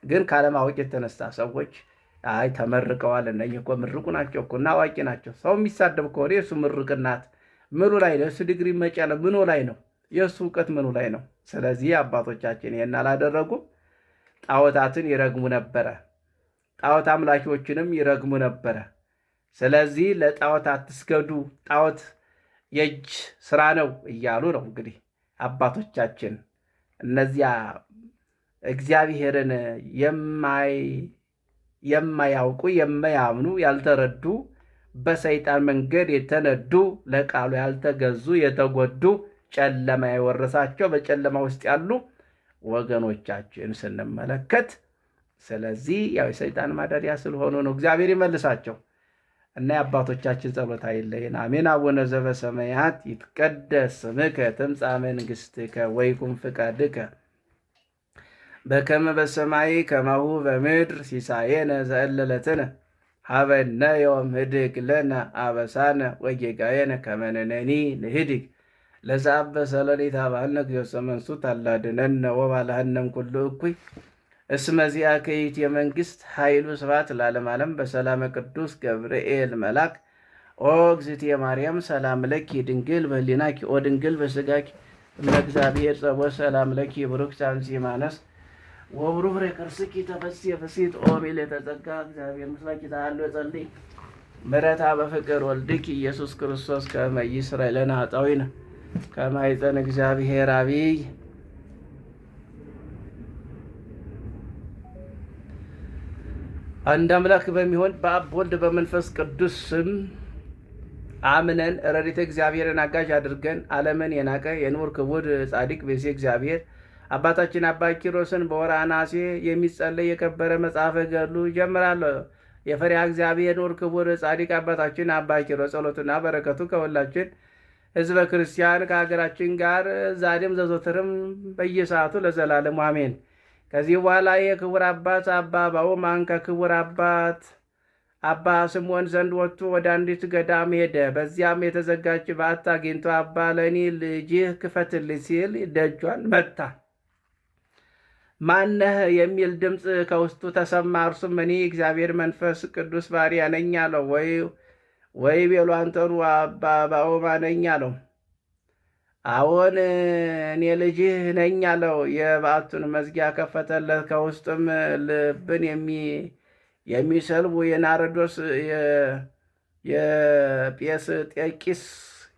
ግን ካለማወቅ የተነሳ ሰዎች አይ ተመርቀዋል፣ እነኚህ እኮ ምርቁ ናቸው እኮ እና አዋቂ ናቸው። ሰው የሚሳደብ ከሆነ የእሱ ምርቅናት ምኑ ላይ ነው? የእሱ ዲግሪ መጫለ ምኑ ላይ ነው? የእሱ እውቀት ምኑ ላይ ነው? ስለዚህ አባቶቻችን ይሄን አላደረጉም። ጣዖታትን ይረግሙ ነበረ። ጣዖት አምላኪዎችንም ይረግሙ ነበረ። ስለዚህ ለጣዖት አትስገዱ፣ ጣዖት የእጅ ስራ ነው እያሉ ነው እንግዲህ አባቶቻችን እነዚያ እግዚአብሔርን የማያውቁ የማያምኑ ያልተረዱ በሰይጣን መንገድ የተነዱ ለቃሉ ያልተገዙ የተጎዱ ጨለማ የወረሳቸው በጨለማ ውስጥ ያሉ ወገኖቻችን ስንመለከት፣ ስለዚህ ያው የሰይጣን ማደሪያ ስለሆኑ ነው። እግዚአብሔር ይመልሳቸው እና የአባቶቻችን ጸሎት አይለየን። አሜን። አቡነ ዘበሰማያት ይትቀደስ ስምከ ትምጻእ መንግሥትከ ወይኩን ፍቃድከ በከመ በሰማይ ከማሁ በምድር ሲሳየነ ዘእለለትነ ሀበነ ዮም ህድግ ለነ አበሳነ ወጌጋየነ ከመ ንሕነኒ ንህድግ ለዘአበሰ ሌሊተ አብአልነ እግዚኦ መንሱት አላድኅነነ ወባልሐነም ኩሉ እኩይ እስመ ዚአከ ይእቲ መንግሥት ኃይሉ ስብሐት ለዓለመ ዓለም በሰላመ ቅዱስ ገብርኤል መልአክ ኦ እግዝእትየ ማርያም ሰላም ለኪ ድንግል በሕሊናኪ ኦ ድንግል በሥጋኪ እመ እግዚአብሔር ጸባኦት ሰላም ለኪ ብሩክት አንሥ እማነስ ወብሩክ ፍሬ ከርሥኪ ተፈሥሒ ፍሥሕት ኦ ምልዕተ ጸጋ እግዚአብሔር ምስሌኪ ተሃሎ ጸልይ ምሕረታ በፍቅር ወልድኪ ኢየሱስ ክርስቶስ ከመ ይሥረይ ለነ ኃጣውኢነ ከመ ይሕፀን እግዚአብሔር አብይ። አንድ አምላክ በሚሆን በአብ ወልድ በመንፈስ ቅዱስ ስም አምነን ረድኤተ እግዚአብሔርን አጋዥ አድርገን ዓለምን የናቀ የንዑር ክቡር ጻድቅ ብእሲ እግዚአብሔር አባታችን አባ ኪሮስን በወርኃ ነሐሴ የሚጸለይ የከበረ መጽሐፈ ገድሉ ጀምራለሁ። የፈሪሃ እግዚአብሔር ንዑር ክቡር ጻድቅ አባታችን አባ ኪሮስ ጸሎቱና በረከቱ ከሁላችን ሕዝበ ክርስቲያን ከሀገራችን ጋር ዛሬም ዘወትርም በየሰዓቱ ለዘላለሙ አሜን። ከዚህ በኋላ የክቡር አባት አባ ባውማን ከክቡር አባት አባ ስምዖን ዘንድ ወጥቶ ወደ አንዲት ገዳም ሄደ። በዚያም የተዘጋች በዓት አግኝቶ አባ ለእኔ ልጅህ ክፈትልኝ ሲል ደጇን መታ። ማነህ የሚል ድምፅ ከውስጡ ተሰማ። እርሱም እኔ እግዚአብሔር መንፈስ ቅዱስ ባሪያ ነኝ አለው። ወይ ቤሉ አንተኑ አባ ባውማ ነኝ አለው። አዎን እኔ ልጅህ ነኝ አለው። የበዓቱን መዝጊያ ከፈተለት። ከውስጥም ልብን የሚሰልቡ የናርዶስ፣ የጴስጤቂስ፣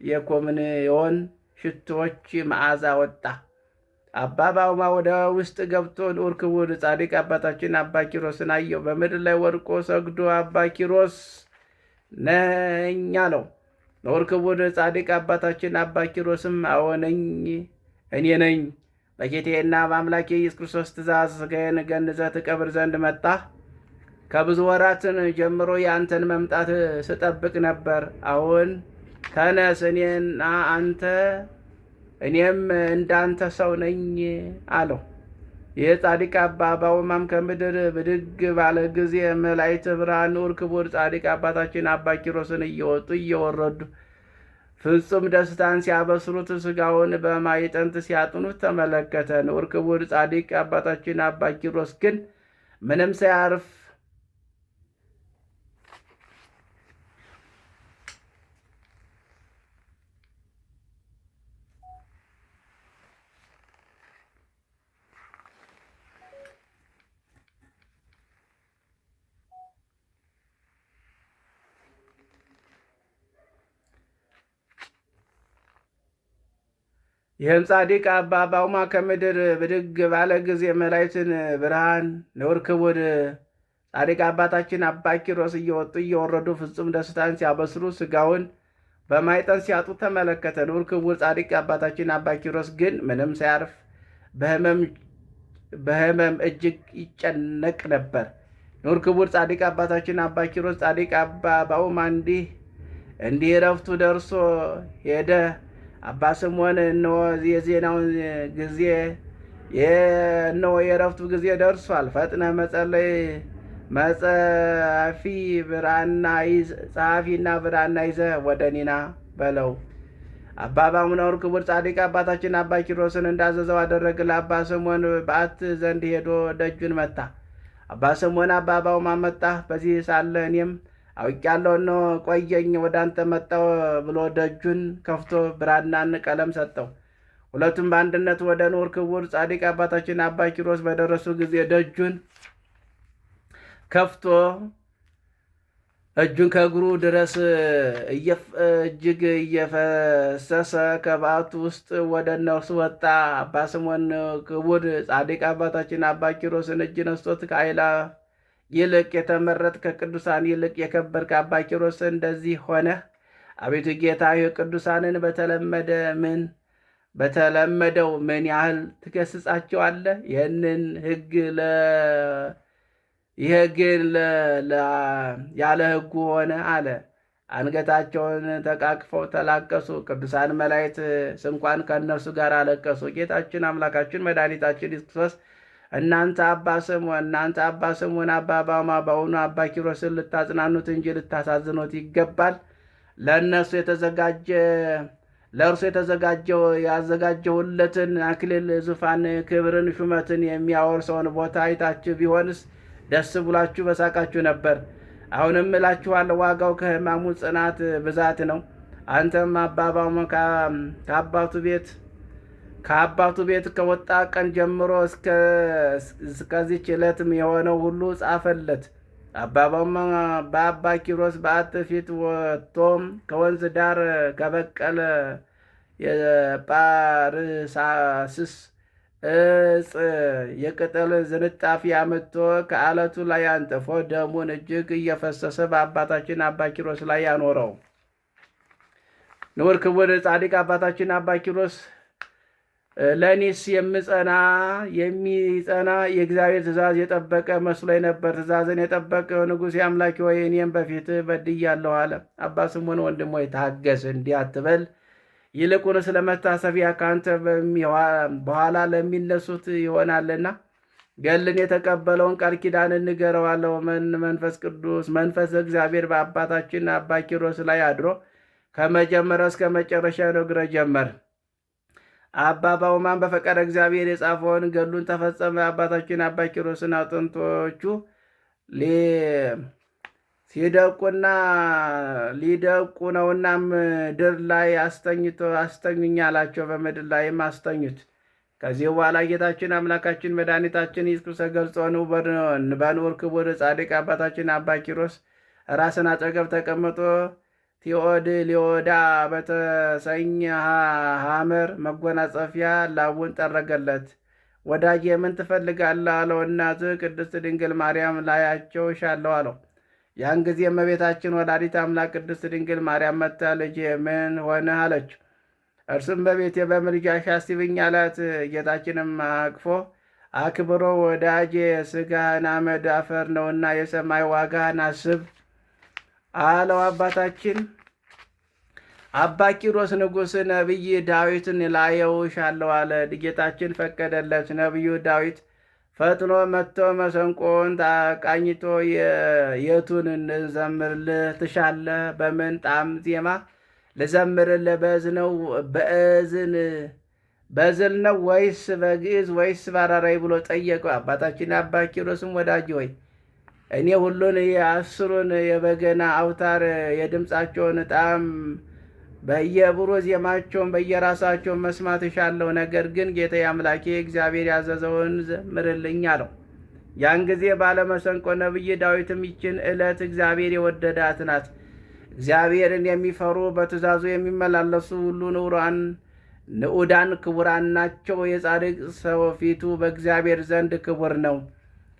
የኮምንዮን ሽቶዎች መዓዛ ወጣ። አባ ባውማ ወደ ውስጥ ገብቶ ንዑር ክቡር ጻድቅ አባታችን አባ ኪሮስን አየው። በምድር ላይ ወድቆ ሰግዶ አባ ኪሮስ ነኝ አለው። ንዑር ክቡር ጻድቅ አባታችን አባ ኪሮስም አዎን እኔ ነኝ፣ በጌቴና በአምላኬ ኢየሱስ ክርስቶስ ትእዛዝ ሥጋዬን ገንዘህ ትቀብር ዘንድ መጣህ። ከብዙ ወራትን ጀምሮ የአንተን መምጣት ስጠብቅ ነበር። አሁን ተነስ፣ እኔም እንዳንተ ሰው ነኝ አለው። ይህ ጻድቅ አባ ባውማም ከምድር ብድግ ባለ ጊዜ መላእክተ ብርሃን ንዑር ክቡር ጻድቅ አባታችን አባ ኪሮስን እየወጡ እየወረዱ ፍጹም ደስታን ሲያበስሩት፣ ሥጋውን በማዕጠንት ሲያጥኑት ተመለከተ። ንዑር ክቡር ጻድቅ አባታችን አባ ኪሮስ ግን ምንም ሳያርፍ ይህም ጻድቅ አባ ባውማ ከምድር ብድግ ባለ ጊዜ መላእክትን ብርሃን ንዑር ክቡር ጻድቅ አባታችን አባ ኪሮስ እየወጡ እየወረዱ ፍጹም ደስታን ሲያበስሩ ሥጋውን በማዕጠንት ሲያጡ ተመለከተ። ንዑር ክቡር ጻድቅ አባታችን አባ ኪሮስ ግን ምንም ሳያርፍ በሕመም እጅግ ይጨነቅ ነበር። ንዑር ክቡር ጻድቅ አባታችን አባ ኪሮስ ጻድቅ አባ ባውማ እንዲህ ዕረፍቱ ደርሶ ሄደ። አባ ስምዖን እነሆ የዜናውን ጊዜ እነሆ የዕረፍቱ ጊዜ ደርሷል። ፈጥነህ ጸሐፊና ብራና ይዘህ ወደ እኔ ና በለው። አባ ባውማ ንዑር ክቡር ጻድቅ አባታችን አባ ኪሮስን እንዳዘዘው አደረገ። ለአባ ስምዖን በዓት ዘንድ ሄዶ ደጁን መታ። አባ ስምዖን አባ ባውማ መጣህ፣ በዚህ ሳለ እኔም አውቄአለሁ፣ እነሆ ቆየኝ፣ ወደ አንተ መጣሁ ብሎ ደጁን ከፍቶ ብራናን ቀለም ሰጠው። ሁለቱም በአንድነት ወደ ኖር ክቡር ጻድቅ አባታችን አባ ኪሮስ በደረሱ ጊዜ ደጁን ከፍቶ እጁን ከእግሩ ድረስ እጅግ እየፈሰሰ ከበዓቱ ውስጥ ወደ እነርሱ ወጣ። አባ ስምዖን ክቡር ጻድቅ አባታችን አባ ኪሮስን እጅ ነስቶት ከአእላፍ ይልቅ የተመረጥክ ከቅዱሳን ይልቅ የከበርክ አባ ኪሮስ እንደዚህ ሆነ። አቤቱ ጌታ ቅዱሳንን በተለመደው ምን ያህል ትገስጻቸዋለህ? ይህ ግን ያለ ሕጉ ሆነ አለ። አንገታቸውን ተቃቅፈው ተላቀሱ። ቅዱሳን መላእክት እንኳን ከእነርሱ ጋር አለቀሱ። ጌታችን አምላካችን መድኃኒታችን ኢየሱስ ክርስቶስ እናንተ አባ ስምዖን አባ ባውማ በውኑ አባ ኪሮስን ልታጽናኑት እንጂ ልታሳዝኑት ይገባል። ለእርሱ ያዘጋጀሁለትን አክሊል፣ ዙፋን፣ ክብርን፣ ሹመትን የሚያወርሰውን ቦታ አይታችሁ ቢሆንስ ደስ ብሏችሁ በሳቃችሁ ነበር። አሁንም እላችኋለሁ ዋጋው ከሕማሙ ጽናት ብዛት ነው። አንተም አባ ባውማ ከአባቱ ቤት ከወጣ ቀን ጀምሮ እስከዚች ዕለትም የሆነው ሁሉ ጻፈለት። አባ ባውማ በአባ ኪሮስ በዓት ፊት ወጥቶም ከወንዝ ዳር ከበቀለ የጳርሳስስ እጽ የቅጠል ዝንጣፊ አምጥቶ ከዓለቱ ላይ አንጥፎ ደሙን እጅግ እየፈሰሰ በአባታችን አባ ኪሮስ ላይ ያኖረው። ንዑር ክቡር ጻድቅ አባታችን አባ ኪሮስ ለእኔስ የሚጸና የእግዚአብሔር ትእዛዝ የጠበቀ መስሎኝ ነበር። ትእዛዝን የጠበቀው ንጉሥ አምላኬ ሆይ እኔም በፊትህ በድያለሁ አለ። አባ ስምዖን ወንድም ሆይ ታገስ፣ እንዲህ አትበል። ይልቁን ስለ መታሰቢያ ከአንተ በኋላ ለሚነሱት ይሆናልና ገልን የተቀበለውን ቃል ኪዳን እንገረዋለሁ። መንፈስ እግዚአብሔር በአባታችን አባ ኪሮስ ላይ አድሮ ከመጀመሪያ እስከ መጨረሻ ነግሮ ጀመር። አባ ባውማን በፈቃደ እግዚአብሔር የጻፈውን ገሉን ተፈጸመ። አባታችን አባ ኪሮስን አጥንቶቹ ሊደቁ ነውና ምድር ላይ አስተኙኝ አላቸው። በምድር ላይም አስተኙት። ከዚህ በኋላ ጌታችን አምላካችን መድኃኒታችን ኢየሱስ ክርስቶስ ተገልጾ በንዑር ክቡር ጻድቅ አባታችን አባ ኪሮስ ራስን አጠገብ ተቀምጦ ሊዮዳ በተሰኘ ሐመር መጎናጸፊያ ላቡን ጠረገለት። ወዳጄ ምን ትፈልጋለህ አለው። እናትህ ቅድስት ድንግል ማርያም ላያቸው እሻለሁ አለው። ያን ጊዜ እመቤታችን ወላዲተ አምላክ ቅድስት ድንግል ማርያም መጥታ ልጄ ምን ሆነህ አለችው። እርሱም በቤቴ በምልጃሽ አስቢኝ አላት። ጌታችንም አቅፎ አክብሮ ወዳጄ ሥጋህን አመድ አፈር ነውና የሰማይ ዋጋህን አስብ አለው። አባታችን አባ ቂሮስ ንጉሥ ነቢይ ዳዊትን ላየው እሻለሁ አለ። ጌታችን ፈቀደለት። ነቢዩ ዳዊት ፈጥኖ መጥቶ መሰንቆውን ቃኝቶ የቱን ልዘምርልህ ትሻለህ? በምን ጣዕም ዜማ ልዘምርልህ? በእዝል ነው ወይስ በግዕዝ ወይስ በአራራይ ብሎ ጠየቀው። አባታችን አባ ቂሮስም ወዳጅ ሆይ እኔ ሁሉን የአስሩን የበገና አውታር የድምፃቸውን ጣዕም በየብሩ ዜማቸውን በየራሳቸው መስማት እሻለሁ። ነገር ግን ጌታዬ አምላኬ እግዚአብሔር ያዘዘውን ዘምርልኝ አለው። ያን ጊዜ ባለመሰንቆ ነቢይ ዳዊትም ይችን ዕለት እግዚአብሔር የወደዳት ናት። እግዚአብሔርን የሚፈሩ በትእዛዙ የሚመላለሱ ሁሉ ንዑዳን ክቡራን ናቸው። የጻድቅ ሰው ፊቱ በእግዚአብሔር ዘንድ ክቡር ነው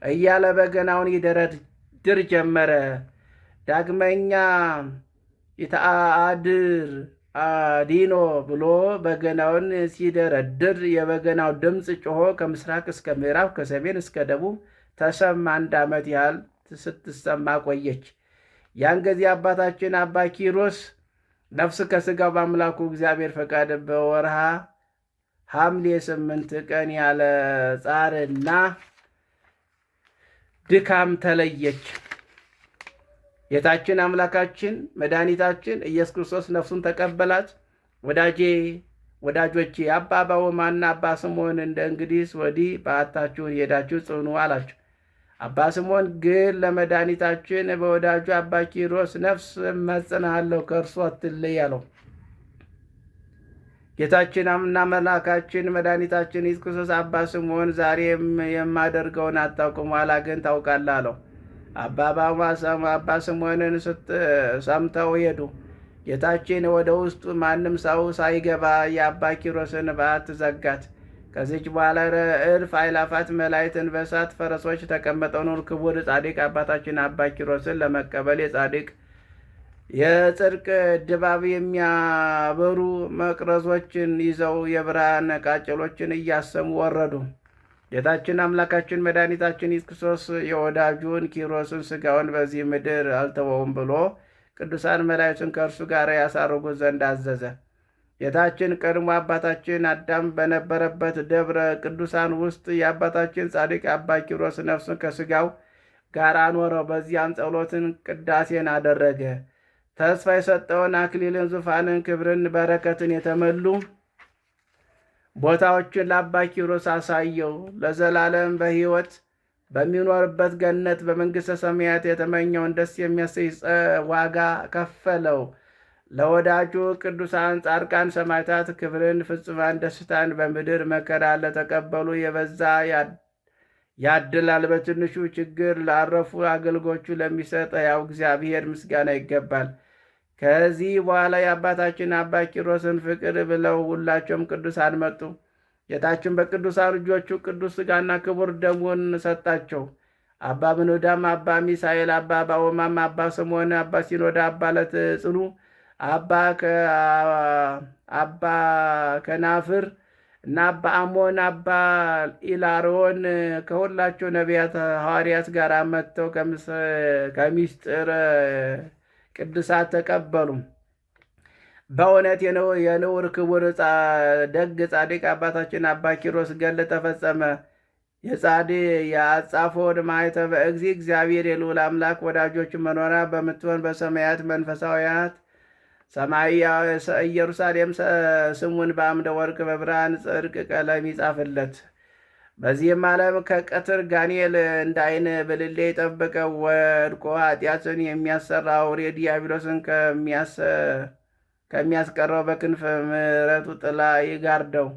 እያለ በገናውን ይደረድር ጀመረ። ዳግመኛ ይትአድር አዲኖ ብሎ በገናውን ሲደረድር የበገናው ድምፅ ጮሆ ከምስራቅ እስከ ምዕራብ ከሰሜን እስከ ደቡብ ተሰማ። 1 ዓመት ያህል ስትሰማ ቆየች። ያን ጊዜ አባታችን አባ ቂሮስ ነፍስ ከሥጋው በአምላኩ እግዚአብሔር ፈቃድ በወርሃ ሐምሌ 8 ቀን ያለ ጻርና ድካም ተለየች። ጌታችን አምላካችን መድኃኒታችን ኢየሱስ ክርስቶስ ነፍሱን ተቀበላት። ወዳጆቼ አባ ባውማና አባ ስምዖን እንደ እንግዲህ ወዲህ በዓታችሁን ሄዳችሁ ጽኑ አላቸው። አባ ስምዖን ግን ለመድኃኒታችን በወዳጁ አባ ቂሮስ ነፍስ እማጸንሃለሁ ከእርሱ አትለይ አለው። ጌታችንና አምላካችን መድኃኒታችን ኢየሱስ ክርስቶስ አባ ስምዖን ዛሬም የማደርገውን አታውቅም፣ ኋላ ግን ታውቃለህ አለው። አባ ስምዖንን ሰምተው ሄዱ። ጌታችን ወደ ውስጡ ማንም ሰው ሳይገባ የአባ ኪሮስን በዓት ዘጋት። ከዚች በኋላ እልፍ አእላፋት መላእክት በእሳት ፈረሶች ተቀምጠው ክቡር ጻድቅ አባታችን አባ ኪሮስን ለመቀበል የጽድቅ ድባብ የሚያበሩ መቅረዞችን ይዘው የብርሃን ቃጭሎችን እያሰሙ ወረዱ። ጌታችን አምላካችን መድኃኒታችን ኢየሱስ ክርስቶስ የወዳጁን ኪሮስን ሥጋውን በዚህ ምድር አልተወውም ብሎ ቅዱሳን መላእክትን ከእርሱ ጋር ያሳርጉት ዘንድ አዘዘ። ጌታችን ቀድሞ አባታችን አዳም በነበረበት ደብረ ቅዱሳን ውስጥ የአባታችን ጻድቅ አባ ኪሮስ ነፍሱን ከሥጋው ጋር አኖረው። በዚያም ጸሎትን፣ ቅዳሴን አደረገ። ተስፋ የሰጠውን አክሊልን፣ ዙፋንን፣ ክብርን፣ በረከትን የተመሉ ቦታዎችን ለአባ ኪሮስ አሳየው። ለዘላለም በሕይወት በሚኖርበት ገነት በመንግሥተ ሰማያት የተመኘውን ደስ የሚያሰኝ ዋጋ ከፈለው። ለወዳጁ ቅዱሳን ጻድቃን ሰማዕታት ክብርን፣ ፍጹማን ደስታን በምድር መከራ ለተቀበሉ የበዛ ያድላል። በትንሹ ችግር ላረፉ አገልጎቹ ለሚሰጥ ያው እግዚአብሔር ምስጋና ይገባል። ከዚህ በኋላ የአባታችን አባ ኪሮስን ፍቅር ብለው ሁላቸውም ቅዱሳን መጡ። ጌታችን በቅዱሳን ልጆቹ ቅዱስ ሥጋና ክቡር ደሙን ሰጣቸው። አባ ብኑዳም፣ አባ ሚሳኤል፣ አባ ባኦማም፣ አባ ስምዖን፣ አባ ሲኖዳ፣ አባ ለትጽኑ፣ አባ ከናፍር እና አባ አሞን፣ አባ ኢላሮን ከሁላቸው ነቢያት ሐዋርያት ጋር መጥተው ከምስጢረ ቅዱሳት ተቀበሉ። በእውነት የንዑር ክቡር ደግ ጻድቅ አባታችን አባ ኪሮስ ገድል ተፈጸመ። የአጻፎን ማኅተመ እግዚአብሔር የልዑል አምላክ ወዳጆች መኖሪያ በምትሆን በሰማያት መንፈሳውያት ሰማያዊ ኢየሩሳሌም ስሙን በአምደ ወርቅ በብርሃን ጽድቅ ቀለም ይጻፍለት። በዚህም ዓለም ከቀትር ጋኔል እንደ ዓይን ብልሌ የጠበቀው ወድቆ ኃጢአትን የሚያሰራ አውሬ ዲያብሎስን ከሚያስቀረው በክንፈ ምሕረቱ ጥላ ይጋርደው።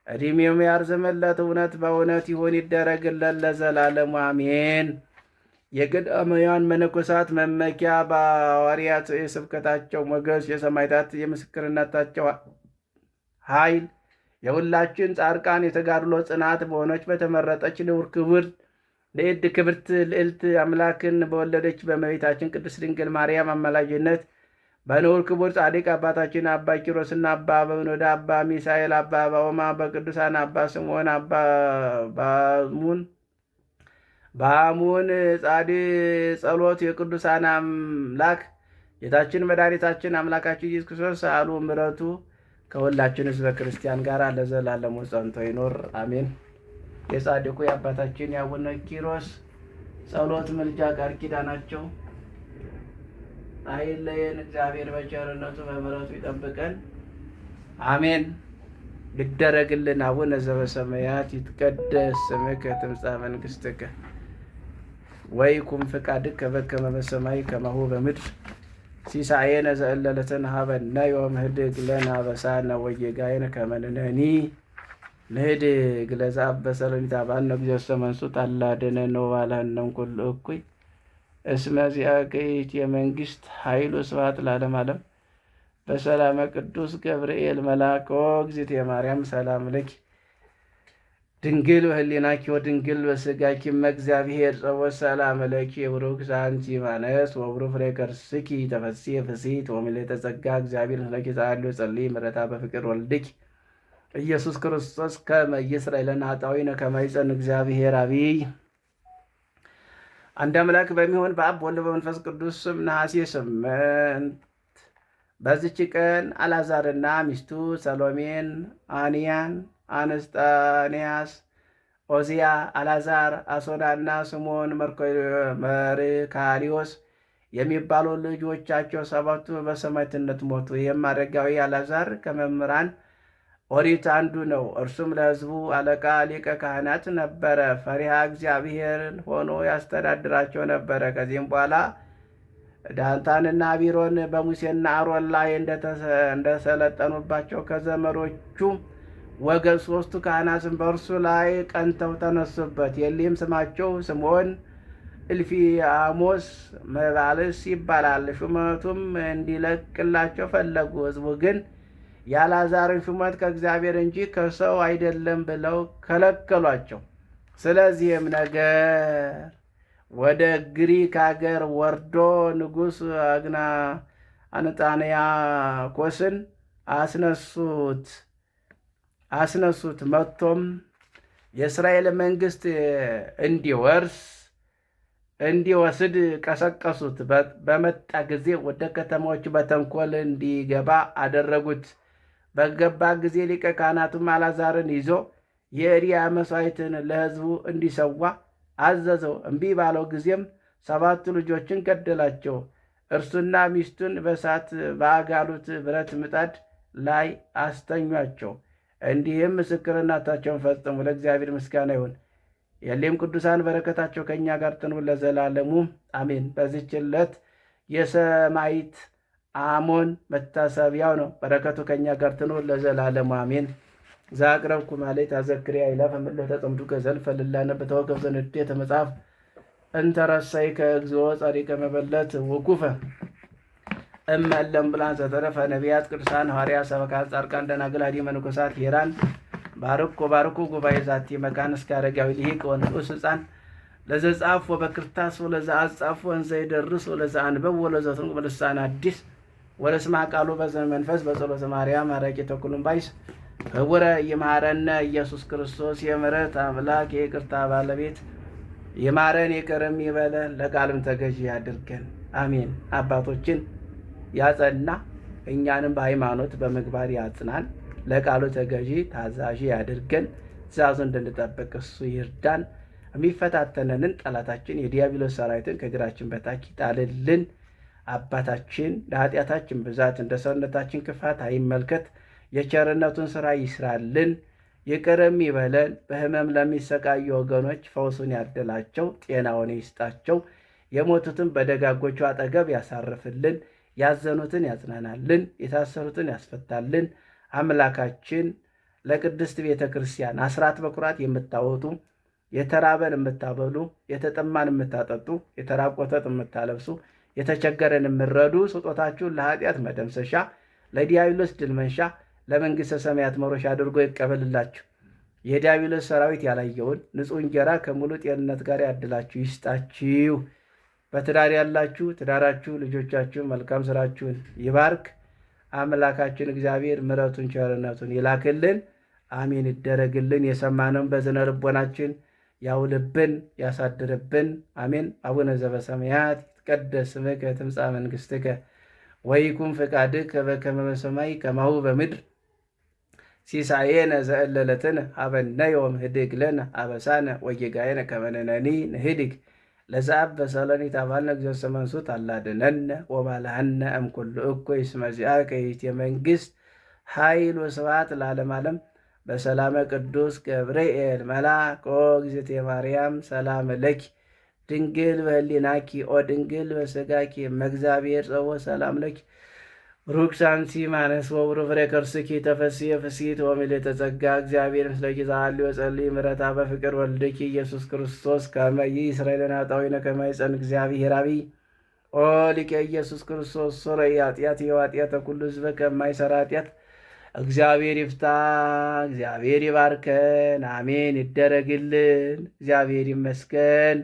ዕድሜውም ያርዝምለት። እውነት በእውነት ይሁን ይደረግለት ለዘላለሙ አሜን። የገዳማውያን መነኮሳት መመኪያ በሐዋርያት የስብከታቸው ሞገስ፣ የሰማዕታት የምስክርነታቸው ኃይል፣ የሁላችን ጻድቃን የተጋድሎ ጽናት በሆነች በተመረጠች ንዑር ክብር ለእድ ክብርት ልዕልት አምላክን በወለደች በእመቤታችን ቅድስት ድንግል ማርያም አማላጅነት በንዑር ክቡር ጻድቅ አባታችን አባ ኪሮስና አባ በብኑዳ፣ አባ ሚሳኤል፣ አባ ባኦማ፣ በቅዱሳን አባ ስምዖን፣ አባ በአሙን ጻድቅ ጸሎት የቅዱሳን አምላክ ጌታችን መድኃኒታችን አምላካችን ኢየሱስ ክርስቶስ ሰአሉ ምሕረቱ ከሁላችን ሕዝበ ክርስቲያን ጋር ለዘላለሙ ጸንቶ ይኖር አሜን። የጻድቁ የአባታችን የአቡነ ኪሮስ ጸሎት፣ ምልጃ፣ ቃል ኪዳናቸው አይለየን። እግዚአብሔር በቸርነቱ በምሕረቱ ይጠብቀን አሜን። ይደረግልን። አቡነ ዘበሰማያት ይትቀደስ ስምከ ትምጻእ መንግሥትከ ወይኩን ፈቃድከ በከመ በሰማይ ከማሁ በምድር ሲሳየነ ዘእለለተነ ሀበነ ዮም ህድግ ለነ አበሳነ ወጌጋየነ ከመ ንሕነኒ ንህድግ ለዘአበሰ ለሚታባነ እግዚእሰ መንሱት አላድኅነነ ወባልሐነ እምኩሉ እኩይ እስመ ዚአከ ይእቲ የመንግሥት ኃይሉ ስብሐት ለዓለመ ዓለም። በሰላመ ቅዱስ ገብርኤል መልአክ እግዝእትየ ማርያም ሰላም ለኪ ድንግል በህሊናኪ ወድንግል በሥጋኪ እመ እግዚአብሔር ጸወት ሰላም ለኪ ብሩክ አንቲ እማንስት ወብሩክ ፍሬ ከርስኪ ተፈሥሒ ፍሥሕት ወምልዕተ ጸጋ እግዚአብሔር ምስለኪ ጸአሉ ጸልዪ ምሕረታ በፍቅር ወልድኪ ኢየሱስ ክርስቶስ ከመ ይስረይ ለነ ኃጣውኢነ ከመ ይጸን እግዚአብሔር አብይ። አንድ አምላክ በሚሆን በአብ ወልድ በመንፈስ ቅዱስ ስም ነሐሴ 8 በዚች ቀን አልዓዛርና ሚስቱ ሰሎሜን፣ አንያን፣ አንስጣንያስ፣ ኦዚያ፣ አልዓዛር፣ አሶናና ስምዖን መርካሊዮስ የሚባሉ ልጆቻቸው ሰባቱ በሰማዕትነት ሞቱ። ይህም አረጋዊ አልዓዛር ከመምህራን ኦሪት አንዱ ነው። እርሱም ለሕዝቡ አለቃ ሊቀ ካህናት ነበረ። ፈሪሃ እግዚአብሔር ሆኖ ያስተዳድራቸው ነበረ። ከዚህም በኋላ ዳታንና አቢሮን በሙሴና አሮን ላይ እንደሰለጠኑባቸው ከዘመዶቹ ወገን 3ቱ ካህናትን በእርሱ ላይ ቀንተው ተነሱበት። የሊህም ስማቸው ስምዖን፣ ኢልፊያሞስ፣ መባልስ ይባላል። ሹመቱም እንዲለቅላቸው ፈለጉ። ሕዝቡ ግን የአልዓዛርን ሹመት ከእግዚአብሔር እንጂ ከሰው አይደለም ብለው ከለከሏቸው። ስለዚህም ነገር ወደ ግሪክ አገር ወርዶ ንጉሥ አንጣንያኮስን አስነሱት። መጥቶም የእስራኤል መንግስት እንዲወስድ ቀሰቀሱት። በመጣ ጊዜ ወደ ከተማዎች በተንኮል እንዲገባ አደረጉት። በገባ ጊዜ ሊቀ ካህናቱም አልዓዛርን ይዞ የእሪያ መሥዋዕትን ለሕዝቡ እንዲሰዋ አዘዘው። እምቢ ባለው ጊዜም 7 ልጆችን ገደላቸው። እርሱና ሚስቱን በእሳት በአጋሉት ብረት ምጣድ ላይ አስተኟቸው። እንዲህም ምስክርነታቸውን ፈጸሙ። ለእግዚአብሔር ምስጋና ይሁን። የሌም ቅዱሳን በረከታቸው ከእኛ ጋር ትኑር ለዘላለሙ አሜን። በዚህች ዕለት የሰማዕት አሞን መታሰቢያው ነው። በረከቱ ከእኛ ጋር ትኑር ለዘላለሙ አሜን። ዛቅረብኩ ማለት አዘክሬ አይላፍ እምለተ ተጠምዱ ከዘልፈ ልላነ በተወከፍ ዘንዴተ መጽሐፍ እንተረሳይ ከእግዚኦ ጻድቀ መበለት ውኩፈ እመለም ብላን ዘተረፈ ነቢያት ቅዱሳን ሐዋርያት ሰበካት ጻድቃን ደናግል አዲ መነኮሳት ሄራን ባርኮ ጉባኤ ዛቲ መካን እስከ አረጋዊ ሊቅ ወንዑስ ሕፃን ለዘጻፎ በክርታስ ወለዘአጻፎ ወንዘ ይደርስ ወለዘአንበብ ወለዘትርጉ በልሳን አዲስ ወለስማ ቃሉ በዘመንፈስ በጸሎተ ማርያም አራቂ ተኩሉም ባይስ ህቡረ ይማረነ ኢየሱስ ክርስቶስ የምሕረት አምላክ የይቅርታ ባለቤት ይማረን ይቅርም ይበለን ለቃልም ተገዢ ያድርገን አሜን። አባቶችን ያጸና እኛንም በሃይማኖት በምግባር ያጽናን። ለቃሉ ተገዢ ታዛዥ ያድርገን። ትእዛዙ እንድንጠብቅ እሱ ይርዳን። የሚፈታተነንን ጠላታችን የዲያብሎስ ሰራዊትን ከእግራችን በታች ይጣልልን። አባታችን ለኃጢአታችን ብዛት እንደ ሰውነታችን ክፋት አይመልከት። የቸርነቱን ሥራ ይስራልን፣ ይቅርም ይበለን። በሕመም ለሚሰቃዩ ወገኖች ፈውሱን ያድላቸው፣ ጤናውን ይስጣቸው። የሞቱትን በደጋጎቹ አጠገብ ያሳርፍልን፣ ያዘኑትን ያጽናናልን፣ የታሰሩትን ያስፈታልን። አምላካችን ለቅድስት ቤተ ክርስቲያን አስራት በኩራት የምታወጡ፣ የተራበን የምታበሉ፣ የተጠማን የምታጠጡ፣ የተራቆተን የምታለብሱ፣ የተቸገረን የምረዱ ስጦታችሁን ለኃጢአት መደምሰሻ፣ ለዲያብሎስ ድል መንሻ፣ ለመንግሥተ ሰማያት መሮሻ አድርጎ ይቀበልላችሁ። የዲያብሎስ ሰራዊት ያላየውን ንጹሕ እንጀራ ከሙሉ ጤንነት ጋር ያድላችሁ ይስጣችሁ። በትዳር ያላችሁ ትዳራችሁ፣ ልጆቻችሁ መልካም ስራችሁን ይባርክ። አምላካችን እግዚአብሔር ምሕረቱን ቸርነቱን ይላክልን። አሜን ይደረግልን። የሰማነውን በዝነ ልቦናችን ያውልብን ያሳድርብን። አሜን። አቡነ ዘበሰማያት ይትቀደስ ስምከ ትምጻእ መንግሥትከ ወይኩን ፈቃድከ በከመ በሰማይ ከማሁ በምድር ሲሳየነ ዘእለለትነ ሀበነ ዮም ህድግ ለነ አበሳነ ወጌጋየነ ከመ ንሕነኒ ንህድግ ለዘአበሰ ለነ ኢታብአልነ እግዚኦ ዘመንሱት አላድነነ ወባልሐነ እምኩሉ እኩይ እስመ ዚአከ ይእቲ መንግሥት ኃይል ወስብሐት ለዓለመ ዓለም። በሰላመ ቅዱስ ገብርኤል መልአክ ኦ እግዝእትየ ማርያም ሰላም ለኪ ድንግል በህሊናኪ ኦ ድንግል በሥጋኪ እመእግዚአብሔር ጸወ ሰላም ለኪ ሩክ ሳንቲ ማነስ ወብሩክ ፍሬ ከርስኪ ተፈሥሒ ፍሥሕት ወምልዕተ ጸጋ እግዚአብሔር ምስለኪ ዛሃልዮ ጸልይ ምሕረታ በፍቅር ወልድኪ ኢየሱስ ክርስቶስ ከመ ይስረይ ለነ ኃጣውኢነ ከመ ይጸን እግዚአብሔር አብይ ኦ ሊቀ ኢየሱስ ክርስቶስ ሶረይ ኃጢአት የኃጢአተ ኩሉ ሕዝበ ከማይሰራ ኃጢአት እግዚአብሔር ይፍታ። እግዚአብሔር ይባርከን። አሜን ይደረግልን። እግዚአብሔር ይመስገን።